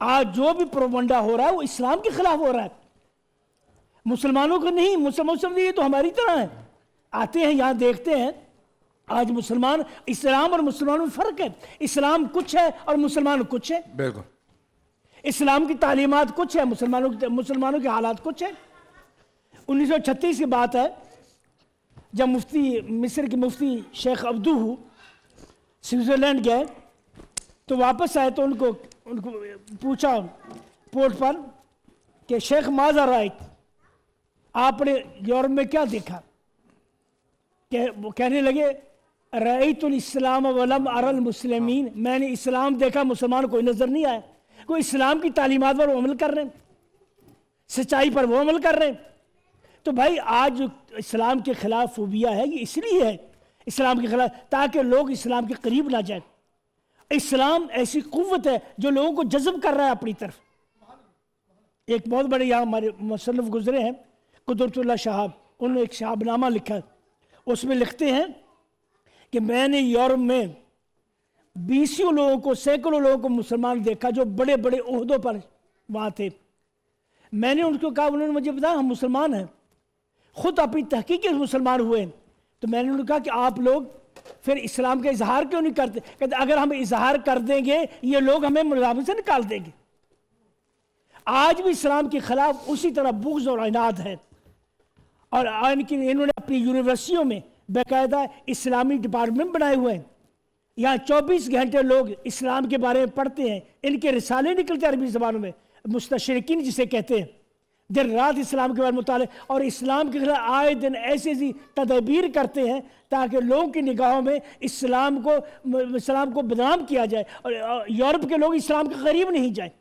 आज जो भी प्रोपगंडा हो रहा है वो इस्लाम के खिलाफ हो रहा है, मुसलमानों को नहीं। मुसलमान ये तो हमारी तरह है, आते हैं यहाँ देखते हैं। आज मुसलमान, इस्लाम और मुसलमानों में फर्क है। इस्लाम कुछ है और मुसलमान कुछ है। बिल्कुल। इस्लाम की तालीमात कुछ है, मुसलमानों के हालात कुछ है। 1936 की बात है, जब मुफ्ती मिस्र के मुफ्ती शेख अब्दू स्विट्ज़रलैंड गए तो वापस आए तो उनको पूछा पोर्ट पर कि शेख माज़ा राइट, आपने यूरोप में क्या देखा? वो कहने लगे रईतुल इस्लाम वलम अरल मुस्लिमीन, मैंने इस्लाम देखा, मुसलमान कोई नज़र नहीं आया। कोई इस्लाम की तालीमात पर वो अमल कर रहे हैं, सच्चाई पर वो अमल कर रहे हैं। तो भाई आज जो इस्लाम के खिलाफ फोबिया है ये इसलिए है इस्लाम के खिलाफ, ताकि लोग इस्लाम के करीब ना जाए। इस्लाम ऐसी कुव्वत है जो लोगों को जज्ब कर रहा है अपनी तरफ। एक बहुत बड़े यहाँ हमारे मुसन्निफ गुजरे हैं कुदरतुल्लाह साहब, उन्होंने एक शाहबनामा लिखा है, उसमें लिखते हैं कि मैंने यूरोप में 20 लोगों को, सैकड़ों लोगों को मुसलमान देखा जो बड़े बड़े ओहदों पर वहाँ थे। मैंने उनको कहा, उन्होंने मुझे बताया हम मुसलमान हैं, खुद अपनी तहकीक मुसलमान हुए। तो मैंने उनको कहा कि आप लोग फिर इस्लाम का इजहार क्यों नहीं करते? कहते अगर हम इजहार कर देंगे ये लोग हमें मुलाजिम से निकाल देंगे। आज भी इस्लाम के खिलाफ उसी तरह बुग़्ज़ और इनाद है। और इन्होंने अपनी यूनिवर्सिटियों में बाकायदा इस्लामी डिपार्टमेंट बनाए हुए हैं। यहाँ 24 घंटे लोग इस्लाम के बारे में पढ़ते हैं, इनके रिसाले निकलते हैं अरबी ज़बानों में, मुस्तशरिकीन जिसे कहते हैं, दिन रात इस्लाम के बारे में मुताले और इस्लाम के खिलाफ आए दिन ऐसी ऐसी तदबीर करते हैं ताकि लोगों की निगाहों में इस्लाम को बदनाम किया जाए और यूरोप के लोग इस्लाम के करीब नहीं जाए।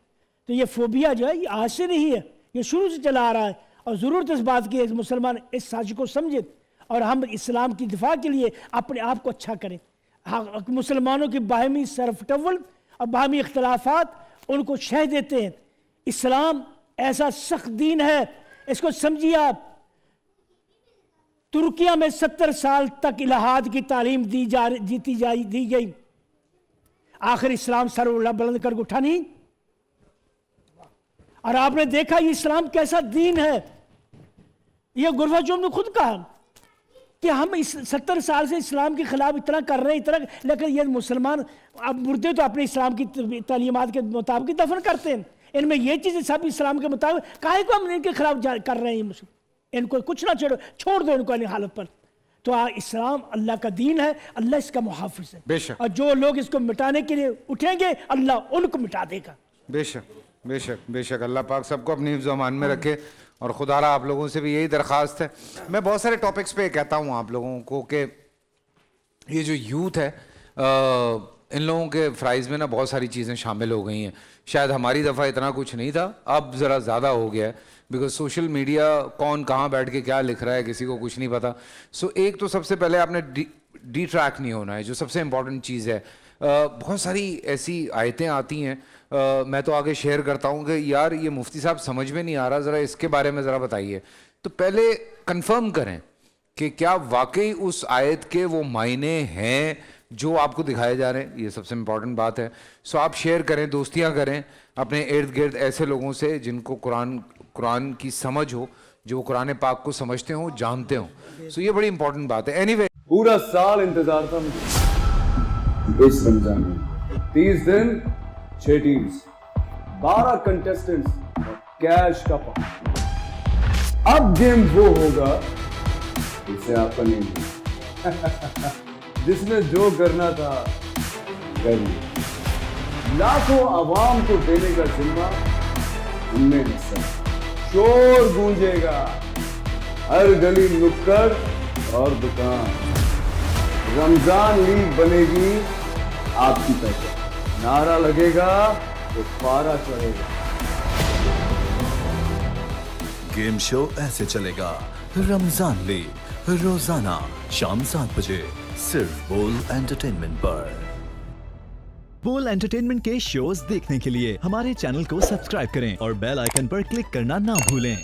तो ये फोबिया जो है ये आज से नहीं है, ये शुरू से चला आ रहा है। और ज़रूरत इस बात की है कि मुसलमान इस साजिश को समझे और हम इस्लाम की दिफा के लिए अपने आप को अच्छा करें। हाँ, मुसलमानों की बाहमी सरफटवल और बाहमी इख्तलाफात उनको शह देते हैं। इस्लाम ऐसा सख्त दीन है, इसको समझिए आप। तुर्किया में 70 साल तक इलाहाद की तालीम दी गई, आखिर इस्लाम सर बुलंद कर उठा नहीं। और आपने देखा ये इस्लाम कैसा दीन है। ये गुरबाचोव ने खुद कहा कि हम इस 70 साल से इस्लाम के खिलाफ इतना कर रहे हैं, इतना, लेकिन ये मुसलमान अब मुर्दे तो अपने इस्लाम की तालीमात के मुताबिक दफन करते हैं। इनमें ये चीज़ें सब इस्लाम के मुताबिक, काहे को हम इनके खिलाफ कर रहे हैं? इनको कुछ ना छोड़ दो इनको इन हालत पर। तो इस्लाम अल्लाह का दीन है, अल्लाह इसका मुहाफिज है। बेशक। और जो लोग इसको मिटाने के लिए उठेंगे अल्लाह उनको मिटा देगा। बेशक बेशक बेशक। अल्लाह पाक सबको अपनी हिफ्ज़ व अमान में रखे। और खुदारा आप लोगों से भी यही दरख्वास्त है। मैं बहुत सारे टॉपिक्स पे कहता हूँ आप लोगों को कि ये जो यूथ है, इन लोगों के फ़राइज़ में ना बहुत सारी चीज़ें शामिल हो गई हैं। शायद हमारी दफ़ा इतना कुछ नहीं था, अब ज़रा ज़्यादा हो गया है, बिकॉज सोशल मीडिया कौन कहाँ बैठ के क्या लिख रहा है किसी को कुछ नहीं पता। सो एक तो सबसे पहले आपने डी ट्रैक नहीं होना है, जो सबसे इम्पॉर्टेंट चीज़ है। बहुत सारी ऐसी आयतें आती हैं, मैं तो आगे शेयर करता हूँ कि यार ये मुफ्ती साहब समझ में नहीं आ रहा, ज़रा इसके बारे में ज़रा बताइए। तो पहले कंफर्म करें कि क्या वाकई उस आयत के वो मायने हैं जो आपको दिखाए जा रहे हैं, ये सबसे इम्पॉर्टेंट बात है। सो आप शेयर करें, दोस्तियाँ करें अपने इर्द गिर्द ऐसे लोगों से जिनको कुरान की समझ हो, जो कुरान पाक को समझते हो, जानते हो। सो ये बड़ी इंपॉर्टेंट बात है। एनीवे, पूरा साल इंतजार था इस रमजान में, 30 दिन 6 टीम्स, 12 कंटेस्टेंट्स, कैश का पार्ट। अब गेम वो होगा जिससे आपका नहीं है जिसने जो करना था कर लिया। लाखों आवाम को देने का जिम्मा हमने हिस्सा। शोर गूंजेगा हर गली नुक्कड़ और दुकान। रमजान लीग बनेगी आपकी पहचान। नारा लगेगा तो पारा चढ़ेगा। गेम शो ऐसे चलेगा। रमजान लीग रोजाना शाम 7 बजे सिर्फ बोल एंटरटेनमेंट पर। बोल एंटरटेनमेंट के शोज देखने के लिए हमारे चैनल को सब्सक्राइब करें और बेल आइकन पर क्लिक करना ना भूलें।